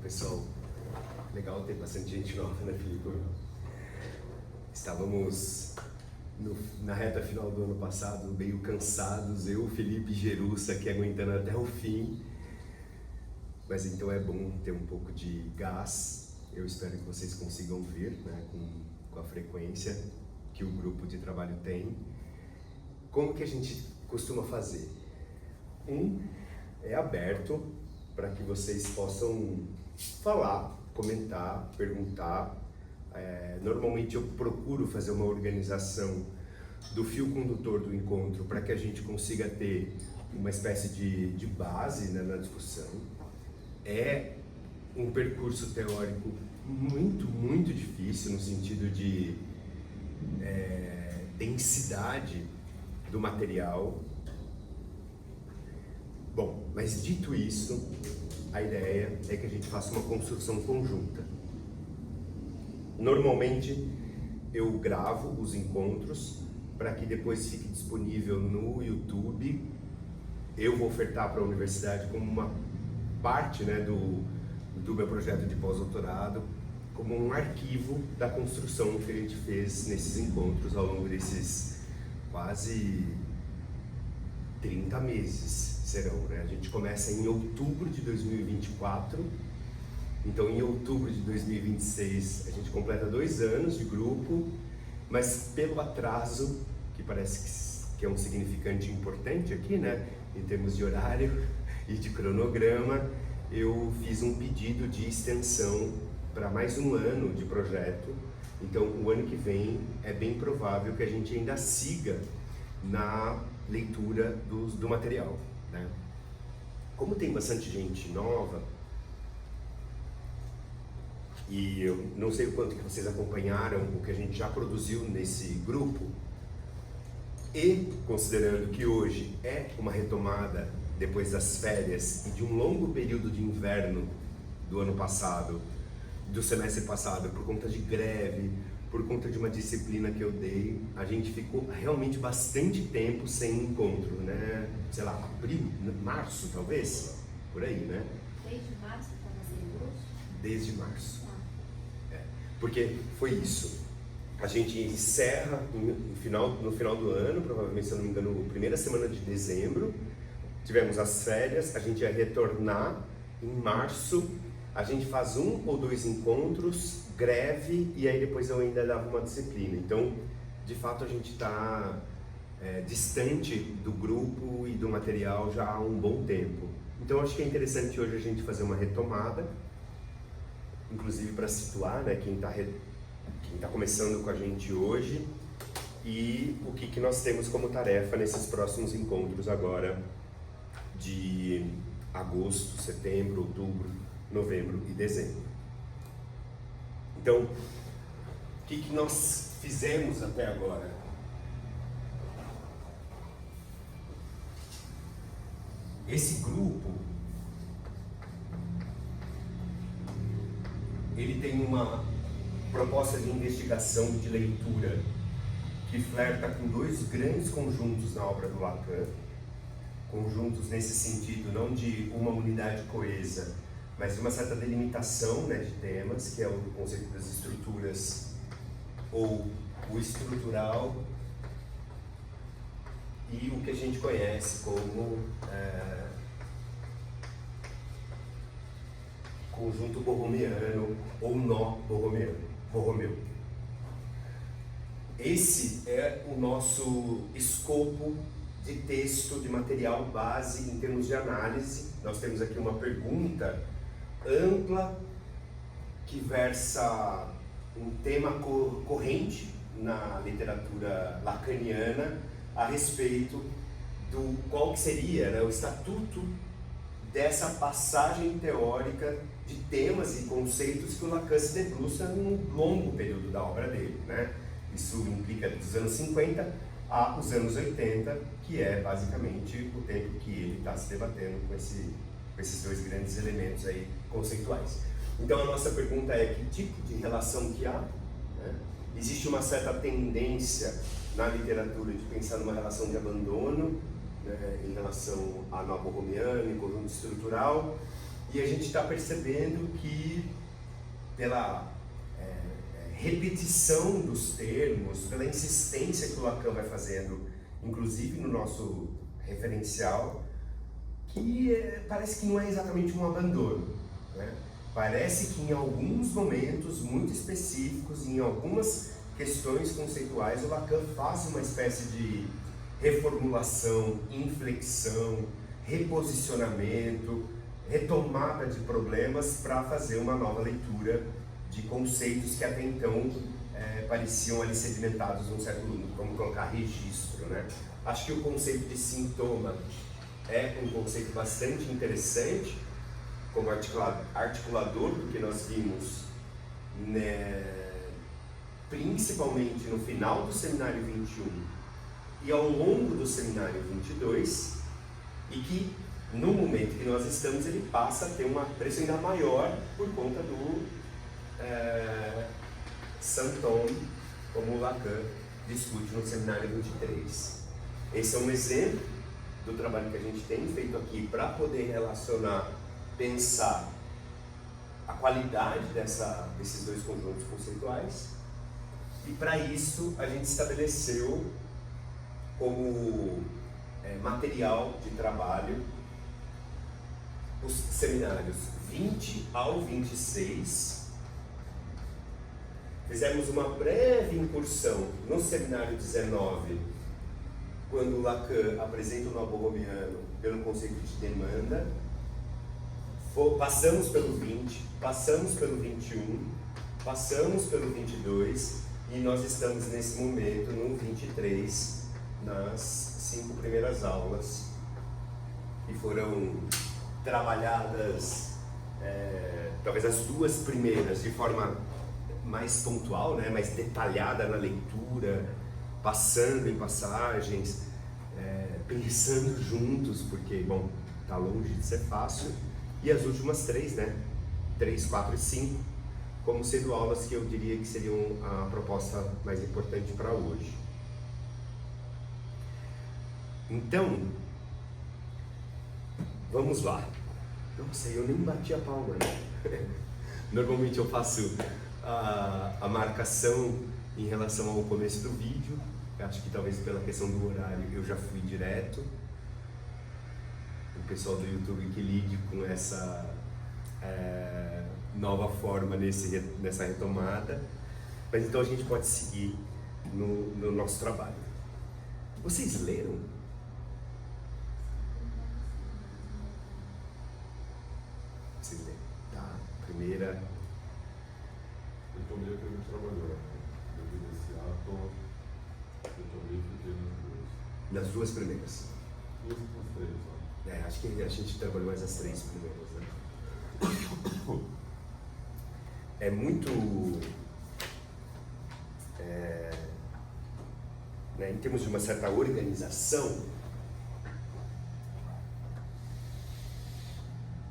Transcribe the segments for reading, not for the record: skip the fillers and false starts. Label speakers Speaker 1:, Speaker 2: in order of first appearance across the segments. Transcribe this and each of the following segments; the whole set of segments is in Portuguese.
Speaker 1: Pessoal, legal ter bastante gente nova, né, Filipe? Estávamos na reta final do ano passado, meio cansados, eu, Felipe e Jerussa aqui aguentando até o fim. Mas então é bom ter um pouco de gás. Eu espero que vocês consigam vir, né, com a frequência que o grupo de trabalho tem. Como que a gente costuma fazer? É aberto para que vocês possam falar, comentar, perguntar. Normalmente eu procuro fazer uma organização do fio condutor do encontro para que a gente consiga ter uma espécie de base, né, na discussão. É um percurso teórico muito difícil no sentido de densidade do material. Bom, mas dito isso, a ideia é que a gente faça uma construção conjunta. Normalmente eu gravo os encontros para que depois fique disponível no YouTube. Eu vou ofertar para a universidade como uma parte, né, do meu projeto de pós-doutorado, como um arquivo da construção que a gente fez nesses encontros ao longo desses quase 30 meses serão, né? A gente começa em outubro de 2024, então em outubro de 2026 a gente completa 2 anos de grupo, mas pelo atraso, que parece que é um significante importante aqui, né, em termos de horário e de cronograma, eu fiz um pedido de extensão para mais 1 ano de projeto. Então o ano que vem é bem provável que a gente ainda siga na leitura do material, né? Como tem bastante gente nova, e eu não sei o quanto que vocês acompanharam o que a gente já produziu nesse grupo, e considerando que hoje é uma retomada depois das férias e de um longo período de inverno do ano passado, do semestre passado, por conta de greve, por conta de uma disciplina que eu dei, a gente ficou realmente bastante tempo sem encontro, né? Sei lá, abril, março talvez, por aí, né?
Speaker 2: Desde março estava sem luz?
Speaker 1: Desde março. Porque foi isso. A gente encerra no final do ano, provavelmente, se eu não me engano, primeira semana de dezembro. Tivemos as férias, a gente ia retornar em março. A gente faz 1 ou 2 encontros, greve, e aí depois eu ainda dava uma disciplina. Então, de fato, a gente está distante do grupo e do material já há um bom tempo. Então, acho que é interessante hoje a gente fazer uma retomada, inclusive para situar, né, quem está começando com a gente hoje e o que nós temos como tarefa nesses próximos encontros agora de agosto, setembro, outubro, novembro e dezembro. Então, o que nós fizemos até agora? Esse grupo, ele tem uma proposta de investigação e de leitura que flerta com 2 grandes conjuntos na obra do Lacan, conjuntos nesse sentido não de uma unidade coesa, mas de uma certa delimitação, né, de temas, que é o conceito das estruturas ou o estrutural, e o que a gente conhece como conjunto borromeano ou nó borromeu. Esse é o nosso escopo de texto, de material base em termos de análise. Nós temos aqui uma pergunta ampla que versa um tema corrente na literatura lacaniana a respeito do qual que seria, né, o estatuto dessa passagem teórica de temas e conceitos que o Lacan se debruça num longo período da obra dele, né? Isso implica dos anos 50 aos anos 80, que é basicamente o tempo que ele está se debatendo com esses 2 grandes elementos aí conceituais. Então a nossa pergunta é: que tipo de relação que há, né? Existe uma certa tendência na literatura de pensar numa relação de abandono, né, em relação a nó borromeano e conjunto estrutural, E a gente está percebendo que pela repetição dos termos, pela insistência que o Lacan vai fazendo, inclusive no nosso referencial, que parece que não é exatamente um abandono, né? Parece que em alguns momentos muito específicos, em algumas questões conceituais, o Lacan faz uma espécie de reformulação, inflexão, reposicionamento, retomada de problemas para fazer uma nova leitura de conceitos que até então pareciam ali sedimentados num certo, vamos colocar, registro, né? Acho que o conceito de sintoma é um conceito bastante interessante como articulador do que nós vimos, né, principalmente no final do seminário 21 e ao longo do seminário 22, e que no momento que nós estamos ele passa a ter uma pressão ainda maior por conta do Saint-Thomas, como o Lacan discute no seminário 23. Esse é um exemplo do trabalho que a gente tem feito aqui para poder relacionar, pensar a qualidade desses dois conjuntos conceituais, e para isso a gente estabeleceu como material de trabalho os seminários 20 ao 26. Fizemos uma breve incursão no seminário 19, quando Lacan apresenta o nó borromiano pelo conceito de demanda. Passamos pelo 20, passamos pelo 21, passamos pelo 22 e nós estamos nesse momento no 23, nas 5 primeiras aulas que foram trabalhadas, talvez as 2 primeiras de forma mais pontual, né, mais detalhada na leitura, passando em passagens, pensando juntos, porque, bom, tá longe de ser fácil, e as últimas 3, né, 3, 4 e 5, como sendo aulas que eu diria que seriam a proposta mais importante para hoje. Então, vamos lá. Nossa, eu nem bati a palma, né? Normalmente eu faço a marcação em relação ao começo do vídeo. Acho que talvez pela questão do horário eu já fui direto. O pessoal do YouTube que lide com essa nova forma nessa retomada. Mas então a gente pode seguir no nosso trabalho. Vocês leram? Vocês leram? Tá, primeira.
Speaker 3: Eu tomei que a gente trabalhou, né? Eu vi esse ato, eu tomei e fiquei
Speaker 1: Nas 2 primeiras.
Speaker 3: 2 com 3, ó.
Speaker 1: Acho que a gente trabalhou mais as 3 primeiras, né? É muito... né, em termos de uma certa organização,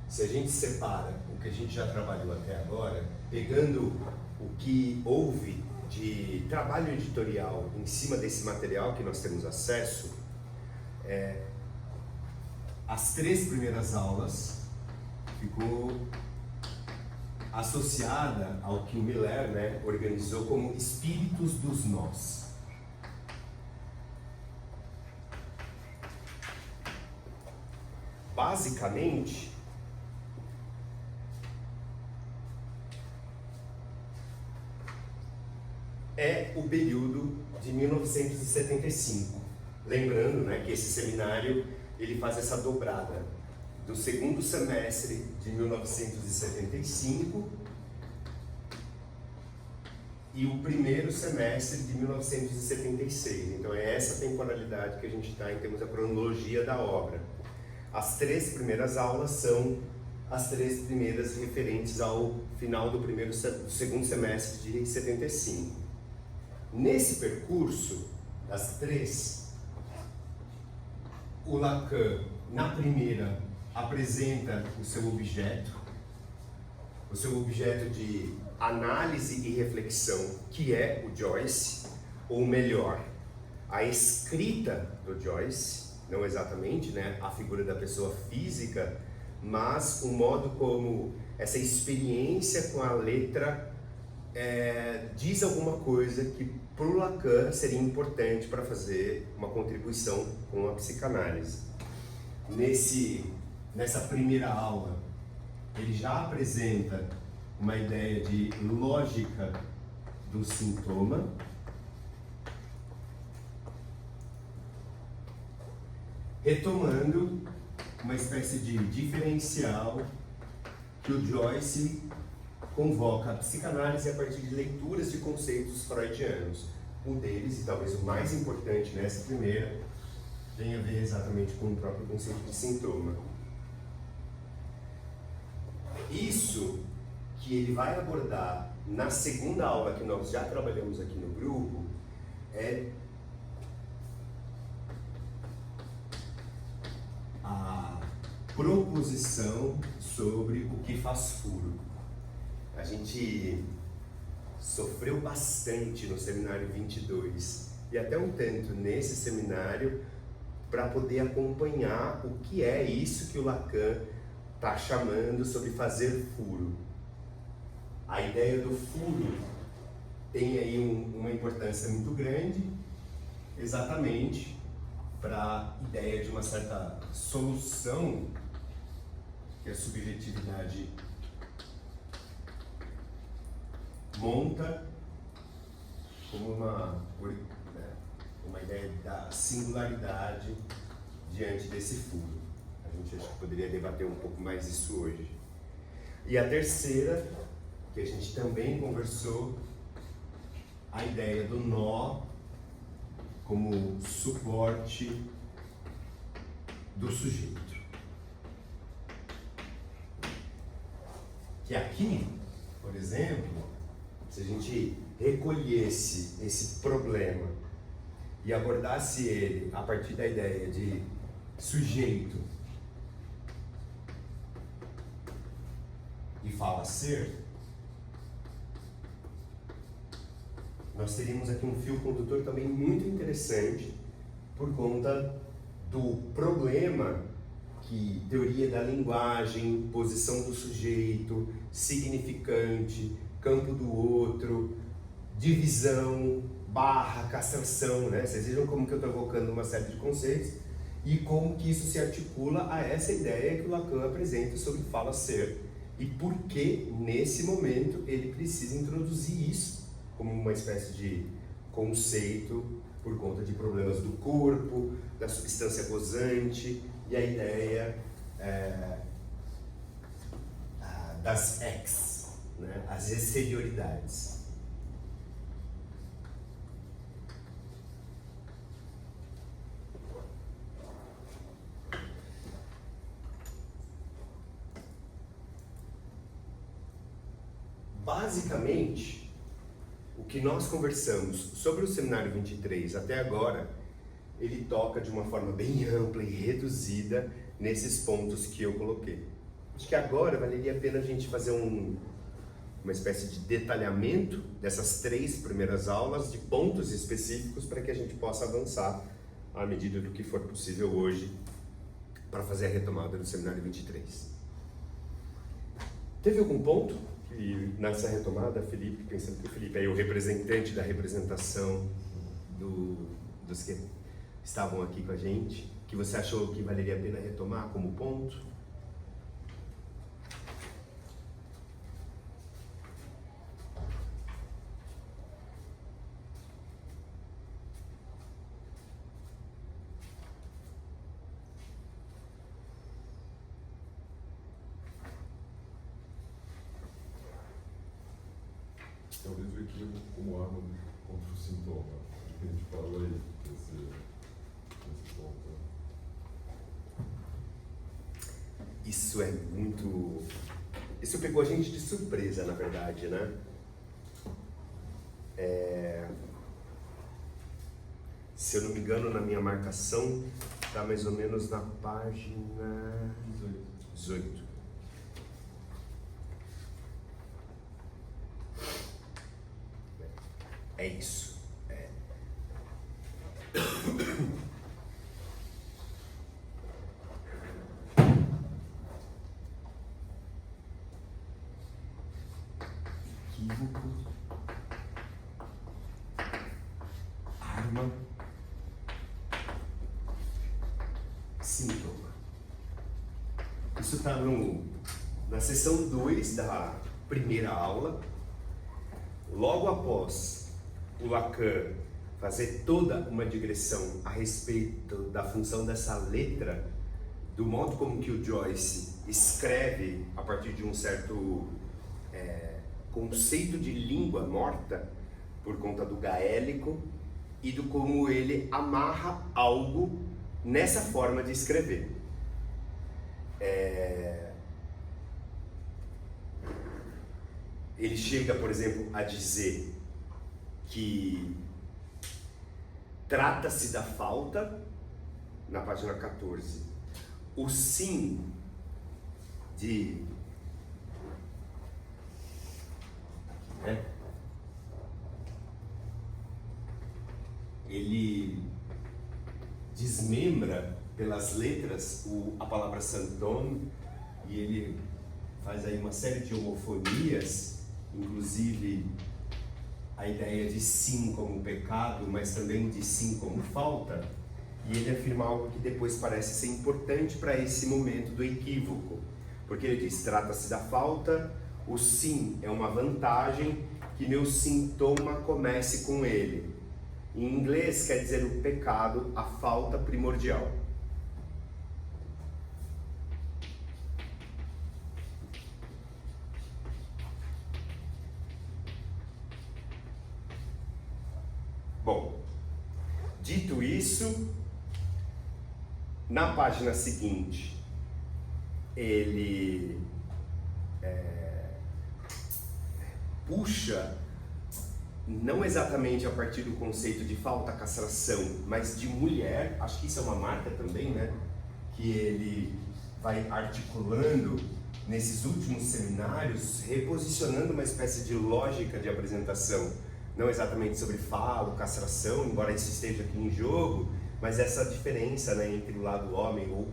Speaker 1: se a gente separa o que a gente já trabalhou até agora, pegando o que houve de trabalho editorial em cima desse material que nós temos acesso, as 3 primeiras aulas ficou associada ao que o Miller, né, organizou como espíritos dos nós. Basicamente, é o período de 1975. Lembrando, né, que esse seminário ele faz essa dobrada do segundo semestre de 1975 e o primeiro semestre de 1976. Então é essa temporalidade que a gente está em termos da cronologia da obra. As 3 primeiras aulas são as 3 primeiras referentes ao final do segundo semestre de 75. Nesse percurso das 3, o Lacan, na primeira, apresenta o seu objeto de análise e reflexão, que é o Joyce, ou melhor, a escrita do Joyce, não exatamente, né, a figura da pessoa física, mas o modo como essa experiência com a letra diz alguma coisa que para o Lacan seria importante para fazer uma contribuição com a psicanálise. Nessa primeira aula, ele já apresenta uma ideia de lógica do sintoma, retomando uma espécie de diferencial que o Joyce convoca a psicanálise a partir de leituras de conceitos freudianos. Um deles, e talvez o mais importante nessa primeira, tem a ver exatamente com o próprio conceito de sintoma. Isso que ele vai abordar na segunda aula que nós já trabalhamos aqui no grupo é a proposição sobre o que faz furo. A gente sofreu bastante no seminário 22 e até um tanto nesse seminário para poder acompanhar o que é isso que o Lacan está chamando sobre fazer furo. A ideia do furo tem aí uma importância muito grande, exatamente para a ideia de uma certa solução que a subjetividade monta como uma ideia da singularidade diante desse furo. A gente acho que poderia debater um pouco mais isso hoje. E a terceira, que a gente também conversou, a ideia do nó como suporte do sujeito. Que aqui, por exemplo, se a gente recolhesse esse problema e abordasse ele a partir da ideia de sujeito e fala ser, nós teríamos aqui um fio condutor também muito interessante por conta do problema que teoria da linguagem, posição do sujeito, significante, campo do outro, divisão, barra, castração, né? Vocês vejam como que eu estou evocando uma série de conceitos e como que isso se articula a essa ideia que o Lacan apresenta sobre fala-ser e por que, nesse momento, ele precisa introduzir isso como uma espécie de conceito por conta de problemas do corpo, da substância gozante e a ideia das ex, né? As exterioridades. Basicamente, o que nós conversamos sobre o seminário 23 até agora, ele toca de uma forma bem ampla e reduzida nesses pontos que eu coloquei. Acho que agora valeria a pena a gente fazer uma espécie de detalhamento dessas 3 primeiras aulas, de pontos específicos para que a gente possa avançar à medida do que for possível hoje para fazer a retomada do seminário 23. Teve algum ponto que nessa retomada, Felipe, pensando que o Felipe é o representante da representação dos que estavam aqui com a gente, que você achou que valeria a pena retomar como ponto?
Speaker 3: Talvez o equívoco como arma contra o sintoma. O que a gente falou aí, nesse ponto.
Speaker 1: Isso é muito... Isso pegou a gente de surpresa, na verdade, né? Se eu não me engano, na minha marcação, está mais ou menos na página 18. É isso. equívoco, arma, sintoma. Isso está na seção 2 da primeira aula. Logo após o Lacan fazer toda uma digressão a respeito da função dessa letra, do modo como que o Joyce escreve a partir de um certo conceito de língua morta, por conta do gaélico, e do como ele amarra algo nessa forma de escrever. Ele chega, por exemplo, a dizer que trata-se da falta, na página 14. O sim de... Ele desmembra pelas letras a palavra Santon, e ele faz aí uma série de homofonias, inclusive a ideia de sim como pecado, mas também de sim como falta, e ele afirma algo que depois parece ser importante para esse momento do equívoco, porque ele diz: trata-se da falta, o sim é uma vantagem, que meu sintoma comece com ele. Em inglês quer dizer o pecado, a falta primordial. Bom, dito isso, na página seguinte, ele puxa, não exatamente a partir do conceito de falta, castração, mas de mulher. Acho que isso é uma marca também, né? Que ele vai articulando nesses últimos seminários, reposicionando uma espécie de lógica de apresentação, não exatamente sobre falo, castração, embora isso esteja aqui em jogo, mas essa diferença, né, entre o lado homem ou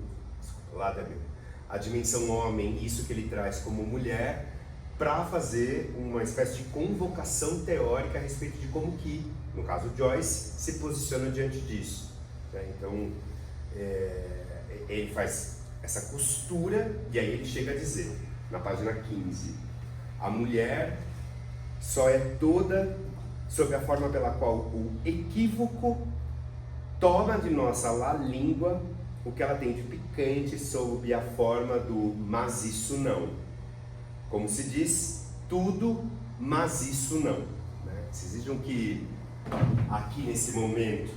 Speaker 1: a dimensão homem, isso que ele traz como mulher, para fazer uma espécie de convocação teórica a respeito de como que, no caso Joyce, se posiciona diante disso. Então, ele faz essa costura, e aí ele chega a dizer, na página 15, a mulher só é toda sob a forma pela qual o equívoco toma de nossa língua o que ela tem de picante sob a forma do mas isso não. Como se diz, tudo, mas isso não. Né? Vocês vejam que aqui nesse momento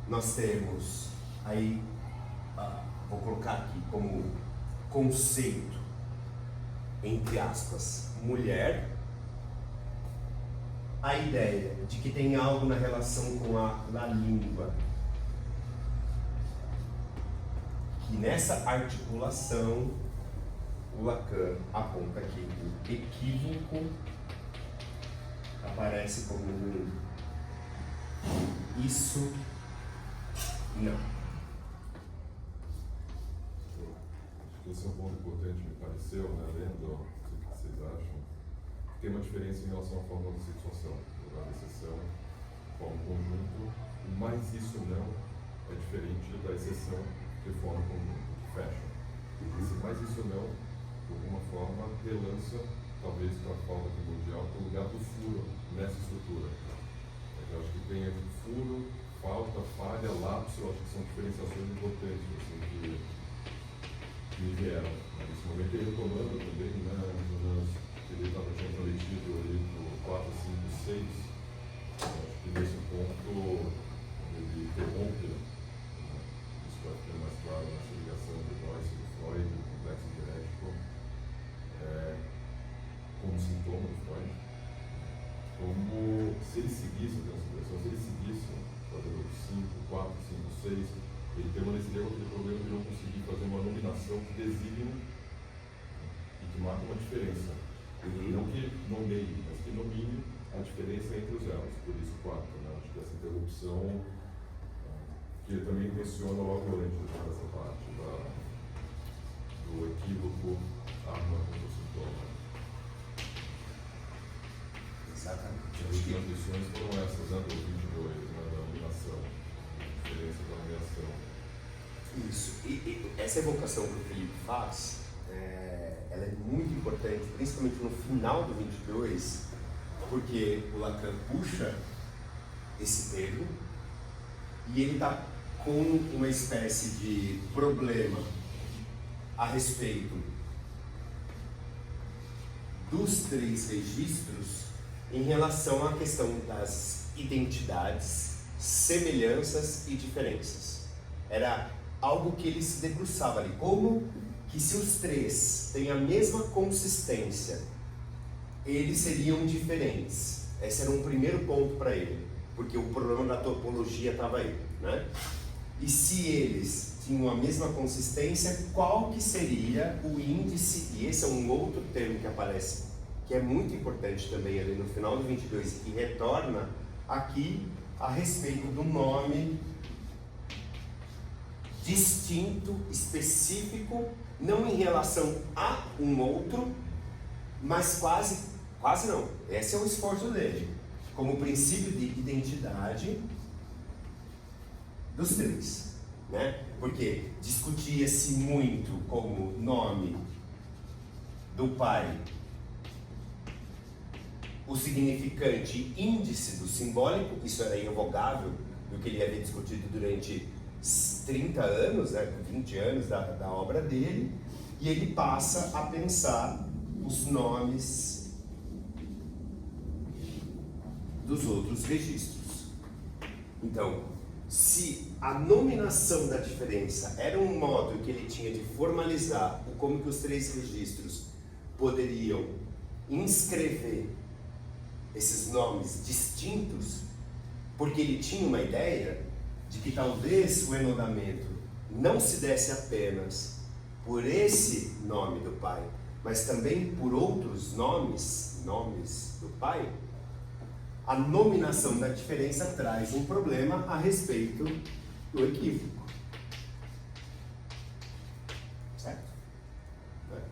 Speaker 1: nós temos aí, vou colocar aqui como conceito, entre aspas, mulher, a ideia de que tem algo na relação com a língua, que nessa articulação o Lacan aponta que o equívoco aparece como isso não.
Speaker 3: Acho que esse é um ponto importante, me pareceu, né? Lendo o que vocês acham. Tem uma diferença em relação à fórmula de situação, da exceção, forma conjunto, mas isso não é diferente da exceção que forma conjunto, que fecha. Esse mais isso não, de alguma forma, relança, talvez para a falta primordial, para o lugar do furo nessa estrutura. Eu acho que tem aqui furo, falta, falha, lapso, eu acho que são diferenciações importantes, assim, que me vieram. Nesse momento ele retomando também, né, ele tinha prometido ali do 4, 5, 6, acho que nesse ponto ele interrompe, isso vai ficar mais claro nessa ligação de Joyce, do Freud, do complexo dialético, como sintoma do Freud, como se ele seguisse, eu tenho essa impressão, se ele seguisse, fazendo 5, 4, 5, 6, ele permaneceria com aquele problema de não conseguir fazer uma nominação que designe e que marca uma diferença. Não que nomeie, mas que nomine a diferença entre os elos, por isso 4, né? Acho que essa interrupção, que ele também menciona logo antes dessa parte do equívoco, arma contra o sintoma.
Speaker 1: que...
Speaker 3: transmissões foram essas, né, do 22, né, da nominação, a diferença da nomeação.
Speaker 1: Isso. E essa evocação que o Felipe faz, ela é muito importante, principalmente no final do 22, porque o Lacan puxa esse termo e ele está com uma espécie de problema a respeito dos 3 registros em relação à questão das identidades, semelhanças e diferenças. Era algo que ele se debruçava ali, como que se os 3 têm a mesma consistência, eles seriam diferentes. Esse era um primeiro ponto para ele, porque o problema da topologia estava aí, né? E se eles tinham a mesma consistência, qual que seria o índice? E esse é um outro termo que aparece, que é muito importante também ali no final do 22, e retorna aqui a respeito do nome distinto, específico, não em relação a um outro, mas quase não. Esse é o esforço dele, como princípio de identidade dos 3, né? Porque discutia-se muito como nome do pai o significante índice do simbólico, isso era irrevogável, do que ele havia discutido durante 30 anos, né, 20 anos da obra dele, e ele passa a pensar os nomes dos outros registros. Então, se a nominação da diferença era um modo que ele tinha de formalizar o como que os 3 registros poderiam inscrever esses nomes distintos, porque ele tinha uma ideia de que talvez o enodamento não se desse apenas por esse nome do pai, mas também por outros nomes do pai. A nominação da diferença traz um problema a respeito do equívoco. Certo?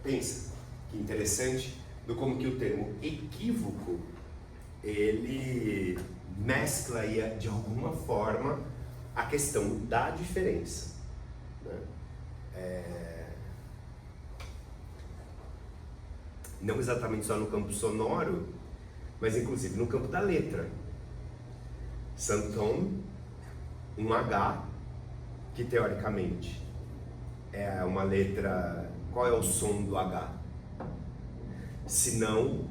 Speaker 1: Pensa que interessante do como que o termo equívoco ele mescla de alguma forma a questão da diferença, né? Não exatamente só no campo sonoro, mas inclusive no campo da letra. Santon, um H, que teoricamente é uma letra... Qual é o som do H? Se não,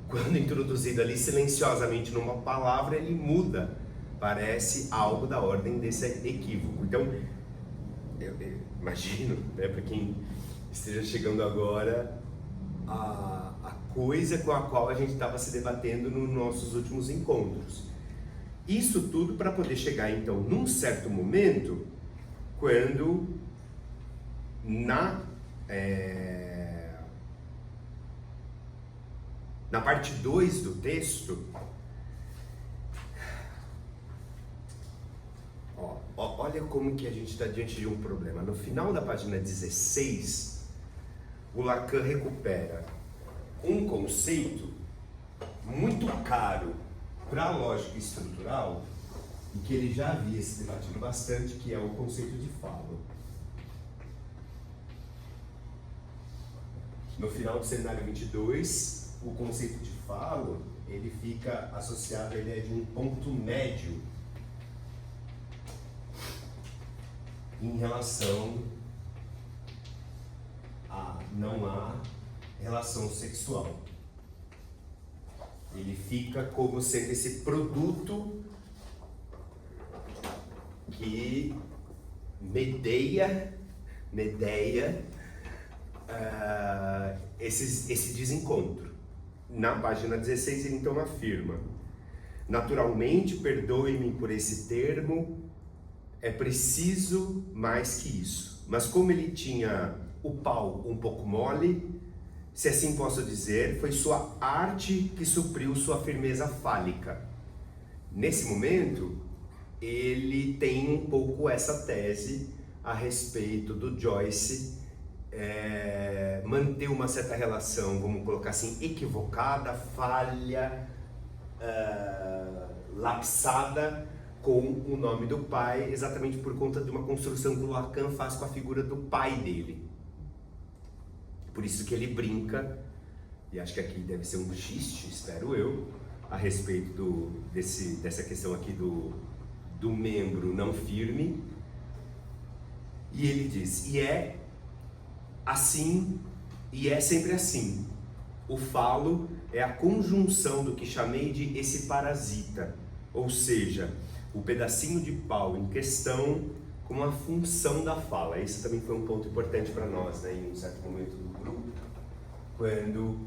Speaker 1: quando introduzido ali silenciosamente numa palavra, ele muda. Parece algo da ordem desse equívoco. Então, eu imagino, né, para quem esteja chegando agora, a coisa com a qual a gente estava se debatendo nos nossos últimos encontros. Isso tudo para poder chegar, então, num certo momento, quando na parte 2 do texto, olha como que a gente está diante de um problema. No final da página 16, o Lacan recupera um conceito muito caro para a lógica estrutural e que ele já havia se debatido bastante, que é o conceito de falo. No final do cenário 22, o conceito de falo, ele fica associado à ideia de um ponto médio em relação a não há relação sexual. Ele fica como sendo esse produto que medeia esse desencontro. Na página 16 ele então afirma: naturalmente, perdoe-me por esse termo, é preciso mais que isso. Mas como ele tinha o pau um pouco mole, se assim posso dizer, foi sua arte que supriu sua firmeza fálica. Nesse momento, ele tem um pouco essa tese a respeito do Joyce manter uma certa relação, vamos colocar assim, equivocada, falha, lapsada com o nome do pai, exatamente por conta de uma construção que o Lacan faz com a figura do pai dele. Por isso que ele brinca, e acho que aqui deve ser um xiste, espero eu, a respeito dessa questão aqui do membro não firme. E ele diz, e é assim, e é sempre assim. O falo é a conjunção do que chamei de esse parasita, ou seja, o pedacinho de pau em questão como a função da fala. Esse também foi um ponto importante para nós, né, em um certo momento do grupo, quando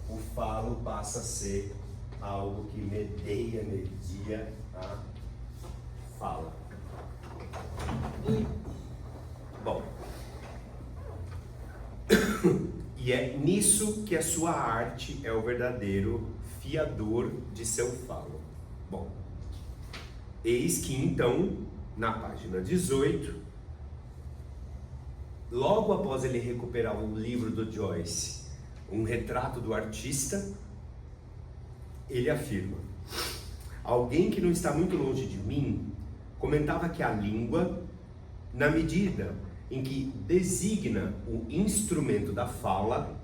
Speaker 1: o falo passa a ser algo que media a fala. Bom, e é nisso que a sua arte é o verdadeiro fiador de seu falo. Bom, eis que então, na página 18, logo após ele recuperar o livro do Joyce, Um Retrato do Artista, ele afirma: alguém que não está muito longe de mim comentava que a língua, na medida em que designa o instrumento da fala,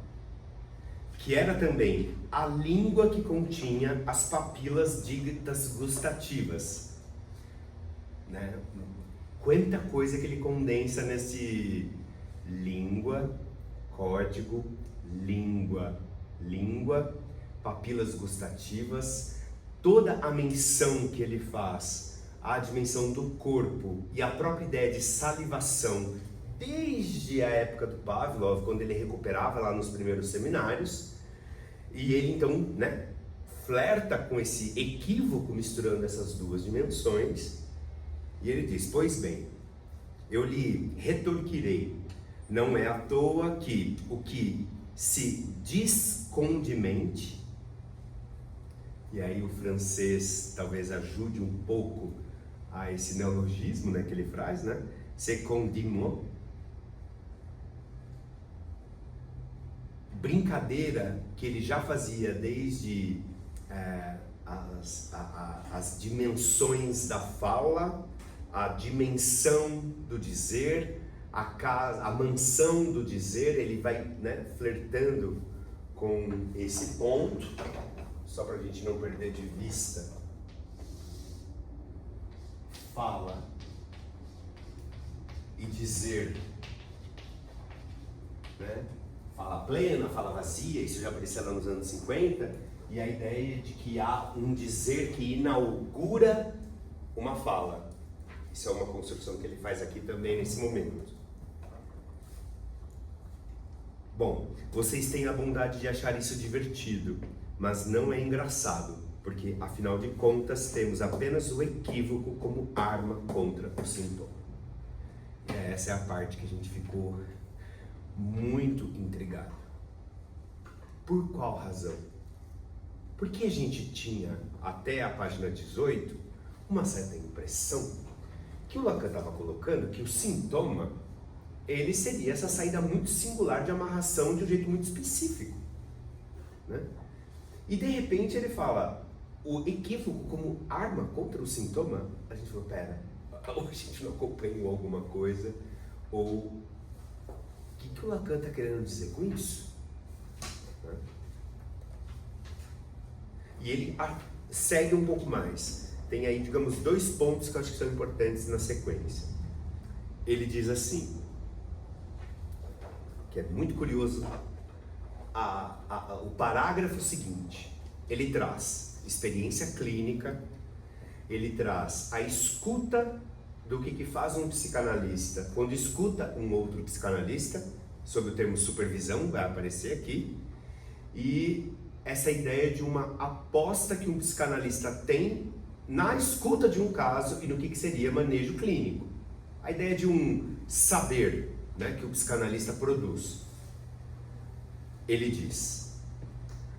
Speaker 1: que era também a língua que continha as papilas ditas gustativas, né? Quanta coisa que ele condensa nesse língua, código, língua, papilas gustativas, toda a menção que ele faz à dimensão do corpo e a própria ideia de salivação, desde a época do Pavlov, quando ele recuperava lá nos primeiros seminários, e ele então, né, flerta com esse equívoco misturando essas duas dimensões, e ele diz: pois bem, eu lhe retorquirei, não é à toa que o que se diz condimente, e aí o francês talvez ajude um pouco a esse neologismo, né, que ele faz, né, c'est condiment, brincadeira que ele já fazia desde as dimensões da fala, a dimensão do dizer, a mansão do dizer. Ele vai, né, flertando com esse ponto, só para a gente não perder de vista. Fala e dizer, né? Fala plena, fala vazia, isso já apareceu lá nos anos 50, e a ideia de que há um dizer que inaugura uma fala. Isso é uma construção que ele faz aqui também nesse momento. Bom, vocês têm a bondade de achar isso divertido, mas não é engraçado, porque afinal de contas temos apenas o equívoco como arma contra o sintoma. E essa é a parte que a gente ficou muito intrigado. Por qual razão? Porque a gente tinha, até a página 18, uma certa impressão que o Lacan estava colocando que o sintoma, ele seria essa saída muito singular de amarração de um jeito muito específico, né? E de repente ele fala o equívoco como arma contra o sintoma. A gente falou, pera, ou a gente não acompanhou alguma coisa, ou o que o Lacan está querendo dizer com isso? Né? E ele segue um pouco mais. Tem aí, digamos, dois pontos que eu acho que são importantes na sequência. Ele diz assim, que é muito curioso, o parágrafo seguinte, ele traz experiência clínica, ele traz a escuta do que faz um psicanalista quando escuta um outro psicanalista, sob o termo supervisão, vai aparecer aqui, e essa ideia de uma aposta que um psicanalista tem na escuta de um caso e no que seria manejo clínico. A ideia de um saber, né, que o psicanalista produz. Ele diz: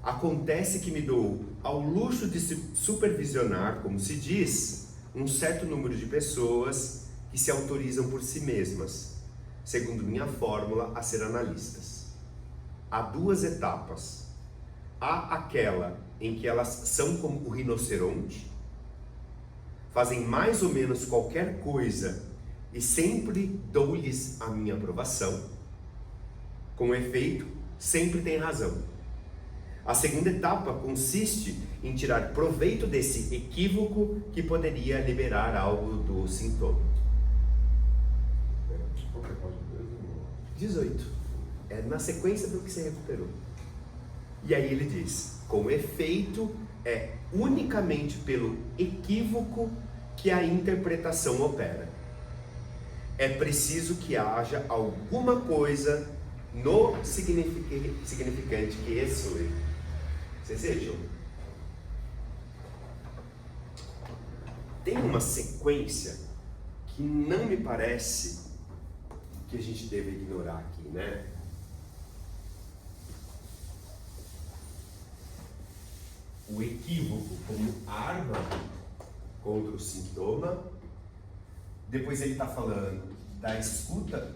Speaker 1: acontece que me dou ao luxo de supervisionar, como se diz, um certo número de pessoas que se autorizam por si mesmas, segundo minha fórmula, a ser analistas. Há duas etapas. Há aquela em que elas são como o rinoceronte, fazem mais ou menos qualquer coisa e sempre dou-lhes a minha aprovação. Com efeito, sempre tem razão. A segunda etapa consiste em tirar proveito desse equívoco que poderia liberar algo do sintoma.
Speaker 3: Qualquer página mesmo?
Speaker 1: 18. É na sequência do que você recuperou. E aí ele diz: com efeito, é unicamente pelo equívoco que a interpretação opera. É preciso que haja alguma coisa no significante que ressoe. Vocês vejam? Tem uma sequência que não me parece que a gente deve ignorar aqui, né? O equívoco como arma contra o sintoma. Depois ele está falando da escuta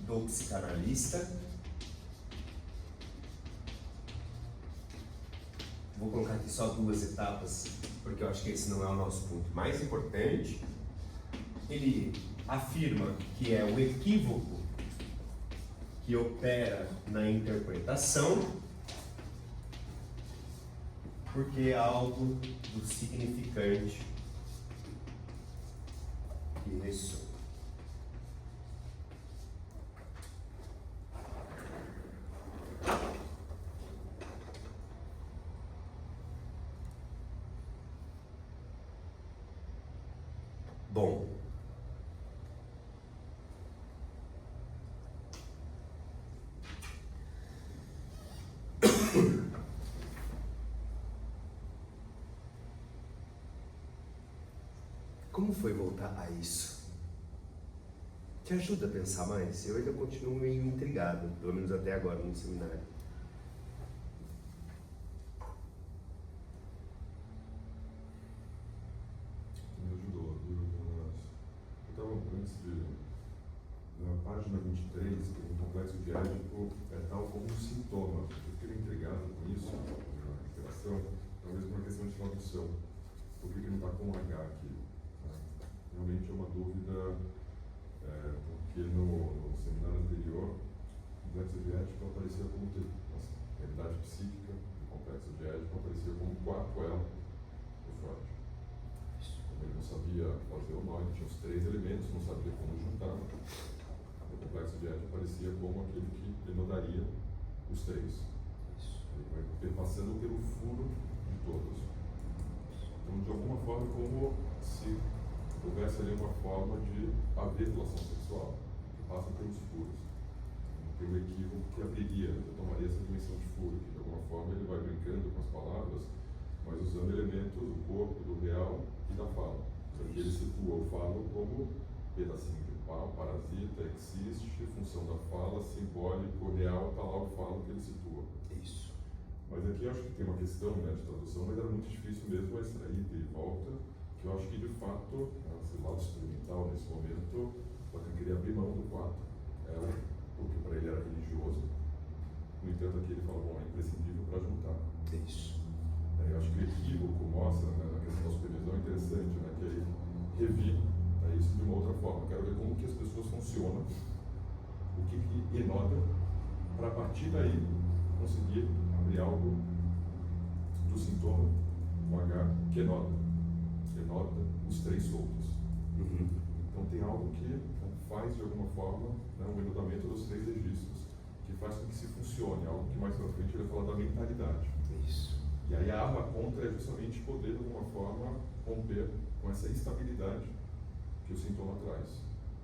Speaker 1: do psicanalista. Vou colocar aqui só 2 etapas, porque eu acho que esse não é o nosso ponto mais importante. Ele afirma que é o equívoco que opera na interpretação, porque é algo do significante que ressoa. Bom, como foi voltar a isso? Te ajuda a pensar mais? Eu ainda continuo meio intrigado, pelo menos até agora no seminário.
Speaker 3: Me ajudou, viu, Jonas? Então, antes de... Na página 23, o complexo de Édipo é tal como um sintoma. Eu fiquei intrigado com isso, na recuperação, talvez por uma questão de tradução. Por que não está com um H aqui? Realmente é uma dúvida, porque no seminário anterior, o complexo de Édipo aparecia como a realidade psíquica do complexo de Édipo aparecia como o quarto elo do Freud. Ele não sabia fazer o nó, tinha os 3 elementos, não sabia como juntar. O complexo de Édipo aparecia como aquele que denotaria os 3. Ele vai passando pelo furo de todos. Então, de alguma forma, como se houvesse ali uma forma de haver relação sexual, que passa pelos furos. Tem um equívoco que abriria, eu tomaria essa dimensão de furo, que de alguma forma ele vai brincando com as palavras, mas usando elementos do corpo, do real e da fala. Então, ele situa o falo como pedacinho de pau, parasita, existe, função da fala, simbólico, real, está lá o falo que ele situa.
Speaker 1: Isso.
Speaker 3: Mas aqui eu acho que tem uma questão, né, de tradução, mas era muito difícil mesmo a extrair de volta, que eu acho que de fato, esse lado experimental nesse momento, Lacan queria abrir mão do 4, porque para ele era religioso. No entanto, aqui ele fala, bom, é imprescindível para juntar.
Speaker 1: Isso.
Speaker 3: Eu acho que o equívoco mostra, né, na questão da supervisão é interessante, né, que ele revira isso de uma outra forma. Quero ver como que as pessoas funcionam, o que enota, para a partir daí conseguir abrir algo do sintoma, um H que enota os 3 soltos.
Speaker 1: Uhum.
Speaker 3: Então tem algo que faz de alguma forma, né, um enodamento dos 3 registros, que faz com que se funcione, algo que mais para frente ele vai falar da mentalidade.
Speaker 1: Isso.
Speaker 3: E aí a arma contra é justamente poder de alguma forma romper com essa instabilidade que o sintoma traz.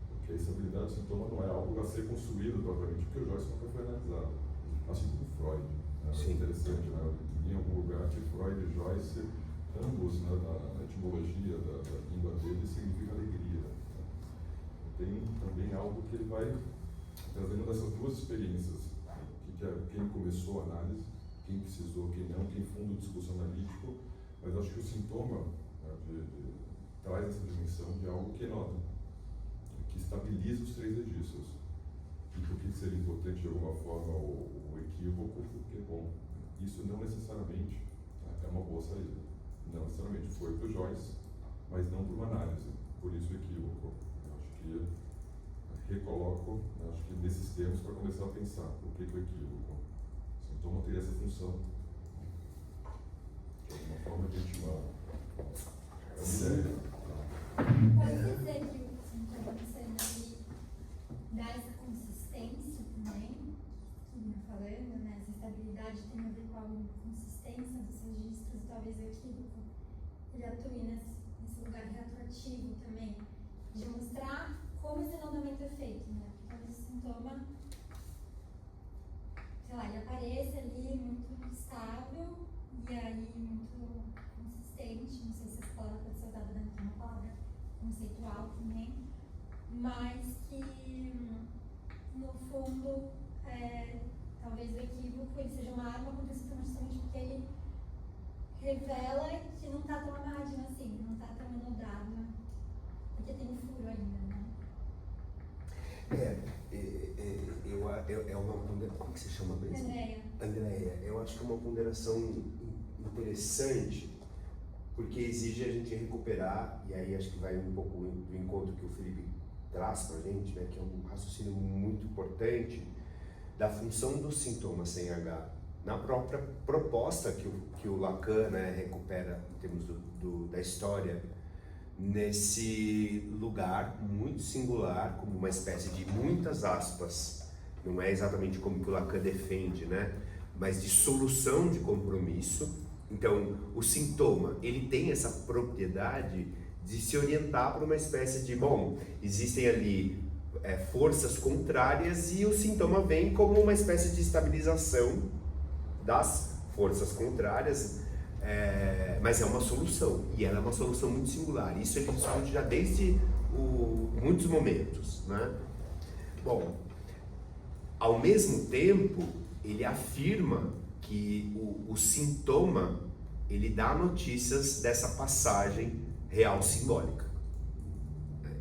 Speaker 3: Porque a estabilidade do sintoma não é algo a ser construído propriamente, porque o Joyce nunca foi analisado. Assim como Freud. Né? É interessante, né? Em algum lugar que Freud e Joyce, ambos, né, na etimologia da língua dele, significa alegria. Né? Tem também algo que ele vai trazendo dessas 2 experiências. Que é quem começou a análise, quem precisou, quem não, quem funda o discurso analítico, mas acho que o sintoma, né, traz essa dimensão de algo que nota, que estabiliza os 3 registros. E por que seria importante de alguma forma o equívoco? Porque, bom, isso não necessariamente é uma boa saída. Não necessariamente foi para o Joyce, mas não para uma análise. Por isso o equívoco. Eu acho que recoloco, acho que nesses termos para começar a pensar o que é o equívoco. O sintoma teria essa função. De alguma forma a gente uma ideia.
Speaker 2: Pode dizer que o sintoma ele dá essa consistência também, que eu falando, né? Essa estabilidade tem a ver com a consistência dos registros, e talvez o equívoco ele atue nesse lugar retroativo também, de mostrar como esse alongamento é feito, né? Quando esse sintoma, sei lá, ele aparece ali muito estável e aí muito consistente, não sei se essa palavra pode ser usada dentro de uma palavra conceitual também, mas que no fundo talvez o equívoco ele seja uma arma contra o sintoma justamente porque ele revela que não está tão amarradinho assim, não está tão anodado, porque tem um furo ainda, né?
Speaker 1: É uma ponderação. Como que você chama mesmo? Andréia. Eu acho que é uma ponderação interessante, porque exige a gente recuperar, e aí acho que vai um pouco do encontro que o Felipe traz para a gente, né, que é um raciocínio muito importante da função do sintoma sem H. Na própria proposta que o Lacan, né, recupera em termos da história, nesse lugar muito singular, como uma espécie de muitas aspas, não é exatamente como que o Lacan defende, né, mas de solução de compromisso. Então, o sintoma, ele tem essa propriedade de se orientar para uma espécie de, bom, existem ali forças contrárias e o sintoma vem como uma espécie de estabilização das forças contrárias, mas é uma solução, e ela é uma solução muito singular. Isso ele discute já desde muitos momentos, né? Bom, ao mesmo tempo, ele afirma que o sintoma, ele dá notícias dessa passagem real simbólica.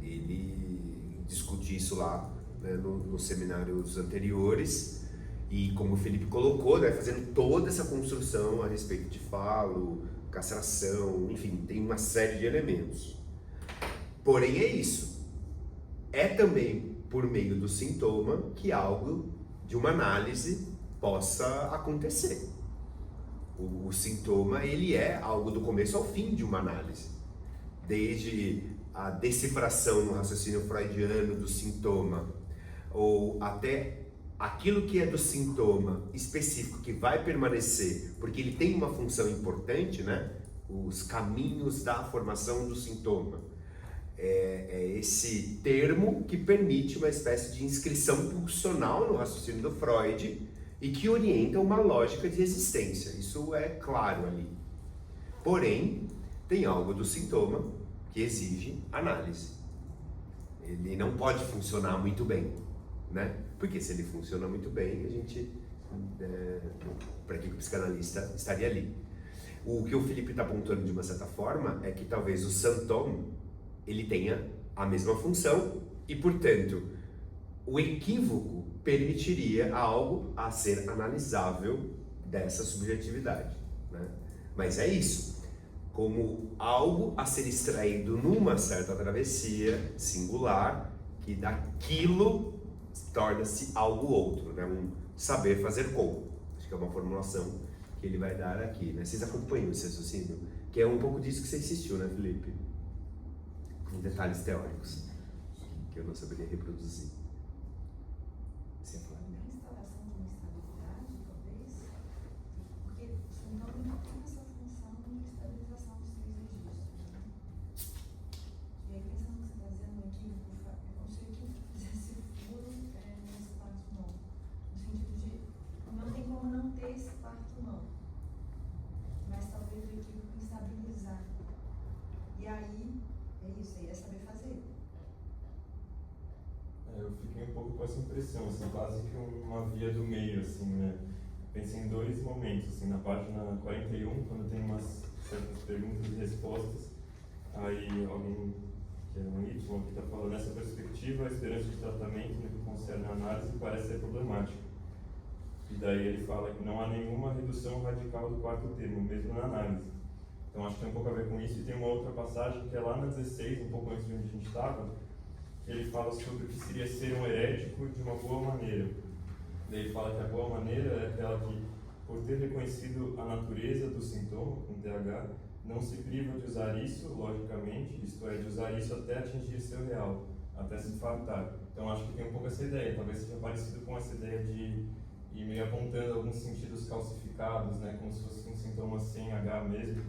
Speaker 1: Ele discute isso lá, né, nos seminários anteriores, e como o Felipe colocou, né, fazendo toda essa construção a respeito de falo, castração, enfim, tem uma série de elementos. Porém é isso. É também por meio do sintoma que algo de uma análise possa acontecer. O sintoma, ele é algo do começo ao fim de uma análise. Desde a decifração no raciocínio freudiano do sintoma, ou até aquilo que é do sintoma específico que vai permanecer, porque ele tem uma função importante, né? Os caminhos da formação do sintoma. É esse termo que permite uma espécie de inscrição pulsional no raciocínio do Freud e que orienta uma lógica de existência. Isso é claro ali. Porém, tem algo do sintoma que exige análise. Ele não pode funcionar muito bem, né? Porque se ele funciona muito bem, a gente, para que o psicanalista estaria ali? O que o Felipe está apontando de uma certa forma é que talvez o sintoma ele tenha a mesma função e, portanto, o equívoco permitiria algo a ser analisável dessa subjetividade, né? Mas é isso, como algo a ser extraído numa certa travessia singular, que daquilo torna-se algo outro, né? Um saber fazer como. Acho que é uma formulação que ele vai dar aqui, né? Vocês acompanham esse raciocínio? Que é um pouco disso que você insistiu, né, Felipe? Com detalhes teóricos, que eu não saberia reproduzir. Você ia falar?
Speaker 4: A instalação de uma estabilidade, talvez, porque o sintoma não tem essa função de estabilização dos três registros, né? E aí, pensando no que você está dizendo, o equívoco, é como se o equívoco fizesse furo nesse quarto não. No sentido de, não tem como não ter esse quarto não. Mas talvez o equívoco estabilizar. E aí, é isso, aí é saber fazer.
Speaker 5: Eu fiquei um pouco com essa impressão, assim, quase que uma via do meio, assim, né? Pensei em dois momentos, assim, na página 41, quando tem umas certas perguntas e respostas, aí alguém, que é um Y, que está falando, nessa perspectiva, a esperança de tratamento no que concerne a análise parece ser problemática. E daí ele fala que não há nenhuma redução radical do quarto termo, mesmo na análise. Então acho que tem um pouco a ver com isso. E tem uma outra passagem que é lá na 16, um pouco antes de onde a gente estava, ele fala sobre o que seria ser um herético de uma boa maneira. Daí ele fala que a boa maneira é aquela que, por ter reconhecido a natureza do sintoma, com TH, não se priva de usar isso, logicamente, isto é, de usar isso até atingir seu real, até se fartar. Então acho que tem um pouco essa ideia, talvez seja parecido com essa ideia de ir meio apontando alguns sentidos calcificados, né, como se fosse um sintoma sem H mesmo.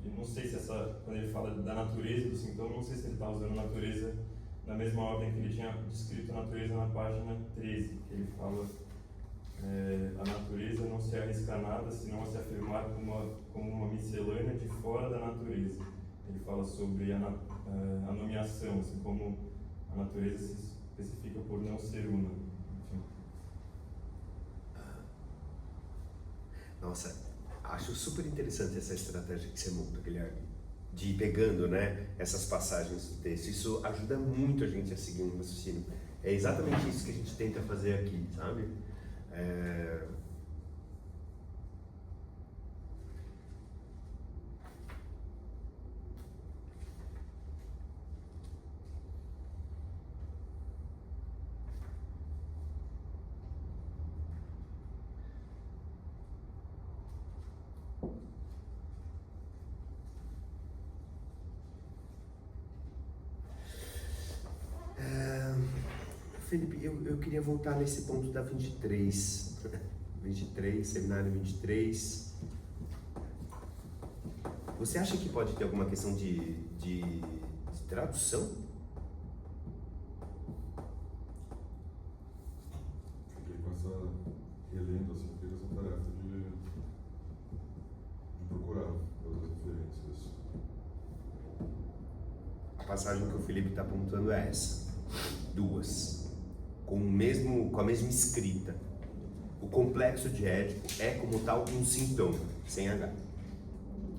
Speaker 5: E não sei se quando ele fala da natureza do sintoma, não sei se ele está usando natureza na mesma ordem que ele tinha descrito a natureza na página 13, que ele fala a natureza não se arrisca a nada, senão a se afirmar como uma miscelânea de fora da natureza. Ele fala sobre a nomeação, assim como a natureza se especifica por não ser una. Enfim.
Speaker 1: Nossa, acho super interessante essa estratégia que você monta, Guilherme, de ir pegando, né, essas passagens do texto. Isso ajuda muito a gente a seguir um raciocínio. É exatamente isso que a gente tenta fazer aqui, sabe? Felipe, eu queria voltar nesse ponto da 23. 23, seminário 23. Você acha que pode ter alguma questão de tradução?
Speaker 3: Fiquei com essa, relendo assim, fiquei com essa tarefa de procurar outras referências.
Speaker 1: A passagem que o Felipe está apontando é essa. Duas. Com a mesma escrita. O complexo de Édipo é, como tal, um sintoma, sem H.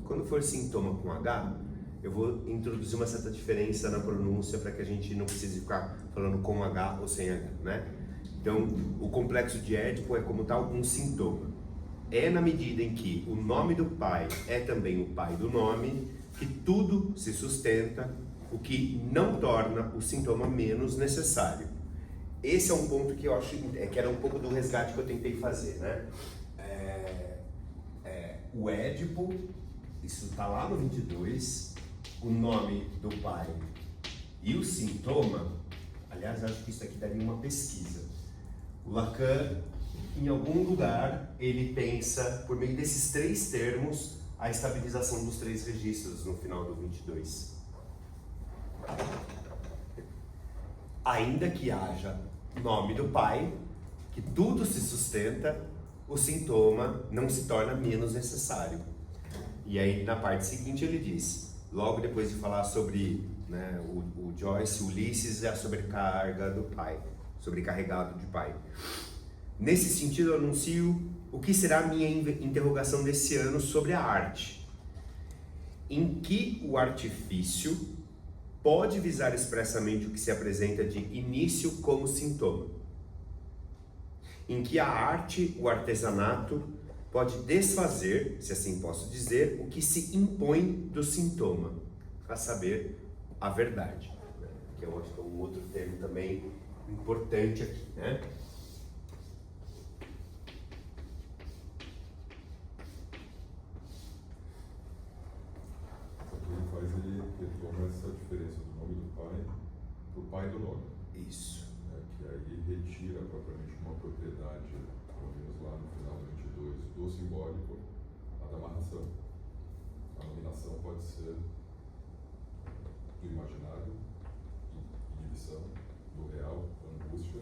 Speaker 1: Quando for sintoma com H, eu vou introduzir uma certa diferença na pronúncia para que a gente não precise ficar falando com H ou sem H, né? Então, o complexo de Édipo é, como tal, um sintoma. É na medida em que o nome do pai é também o pai do nome, que tudo se sustenta, o que não torna o sintoma menos necessário. Esse é um ponto que eu acho que era um pouco do resgate que eu tentei fazer, né? O Édipo, isso está lá no 22, o nome do pai e o sintoma. Aliás, acho que isso aqui daria uma pesquisa. O Lacan, em algum lugar, ele pensa, por meio desses três termos, a estabilização dos três registros no final do 22. Ainda que haja nome do pai, que tudo se sustenta, o sintoma não se torna menos necessário. E aí na parte seguinte ele diz, logo depois de falar sobre, né, o Joyce, Ulisses é a sobrecarga do pai, sobrecarregado de pai. Nesse sentido eu anuncio o que será a minha interrogação desse ano sobre a arte, em que o artifício pode visar expressamente o que se apresenta de início como sintoma, em que a arte, o artesanato, pode desfazer, se assim posso dizer, o que se impõe do sintoma, a saber, a verdade, que eu acho que é um outro termo também importante aqui, né?
Speaker 3: Ele retoma essa diferença do nome do pai para o pai do nome.
Speaker 1: Isso.
Speaker 3: Que aí retira propriamente uma propriedade, pelo menos lá no final do 22, do simbólico, a da amarração. A nominação pode ser do imaginário, inibição, do real, angústia,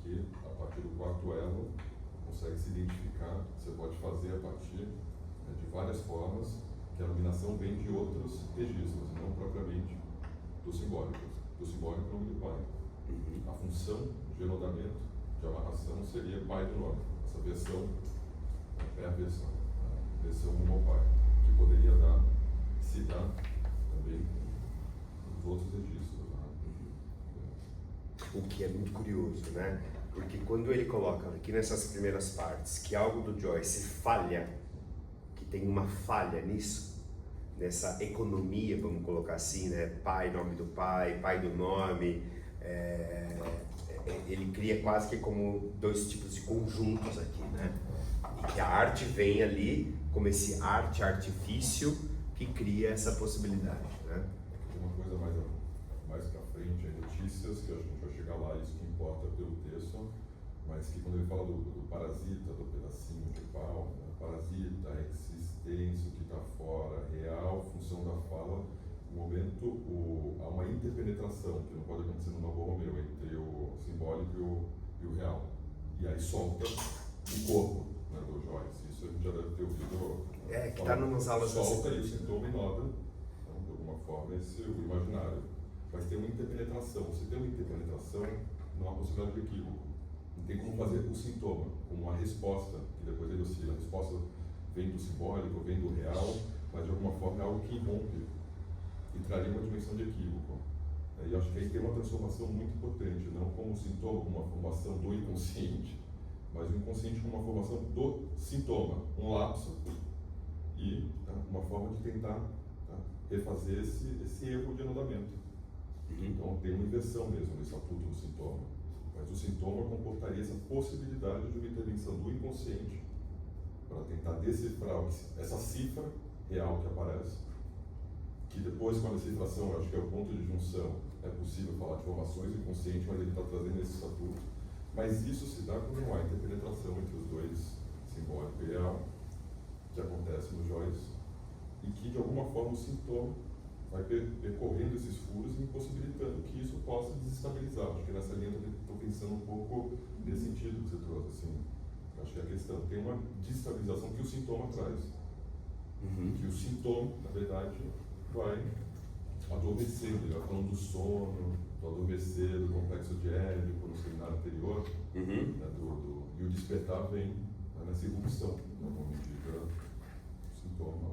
Speaker 3: e que a partir do quarto elo consegue se identificar, você pode fazer a partir de várias formas, que a nominação vem de outros registros, não propriamente do simbólico. Do simbólico é o nome do pai. A função de enodamento, de amarração, seria pai do nome. Essa versão é a versão rumo ao pai, que poderia se dar também nos outros registros.
Speaker 1: O que é muito curioso, né? Porque quando ele coloca aqui nessas primeiras partes que algo do Joyce falha, que tem uma falha nisso, nessa economia, vamos colocar assim, né? Pai, nome do pai, pai do nome, ele cria quase que como dois tipos de conjuntos aqui, né? E que a arte vem ali como esse artifício que cria essa possibilidade, né?
Speaker 3: Tem uma coisa mais pra frente, em notícias, que a gente vai chegar lá, isso que importa pelo texto, mas que quando ele fala do parasita, do pedacinho de pau, né? Parasita, existência, o que está fora, real, função da fala, no momento há uma interpenetração, que não pode acontecer no Novo Romeu, entre o simbólico e o real. E aí solta o corpo, né, do Joyce. Isso a gente já deve ter ouvido.
Speaker 1: Que está numas aulas
Speaker 3: solta e o sintoma e nota, então, de alguma forma, o imaginário. Mas tem uma interpenetração. Se tem uma interpenetração, não há possibilidade de equívoco. Não tem como fazer o sintoma como uma resposta, que depois ele oscila. A resposta vem do simbólico, vem do real, mas de alguma forma é algo que irrompe e traria uma dimensão de equívoco. E eu acho que aí tem uma transformação muito importante, não como sintoma, como uma formação do inconsciente, mas o inconsciente como uma formação do sintoma, um lapso e uma forma de tentar refazer esse erro de anodamento. Então tem uma inversão mesmo no estatuto do sintoma, mas o sintoma comportaria essa possibilidade de uma intervenção do inconsciente para tentar decifrar essa cifra real que aparece, que depois com a decifração, eu acho que é o ponto de junção, é possível falar de formações inconscientes, mas ele está trazendo esse estatuto. Mas isso se dá quando não há interpenetração entre os dois, simbólico e real, que acontece no Joyce, e que de alguma forma o sintoma vai percorrendo esses furos e impossibilitando que isso possa desestabilizar. Acho que nessa linha eu estou pensando um pouco nesse sentido que você trouxe. Assim. Acho que a questão tem uma desestabilização que o sintoma traz. Que o sintoma, na verdade, vai adormecendo. Ele vai falando do sono, do adormecer, do complexo de Édipo, no seminário anterior. Né, e o despertar vem nessa irrupção, como indica o sintoma,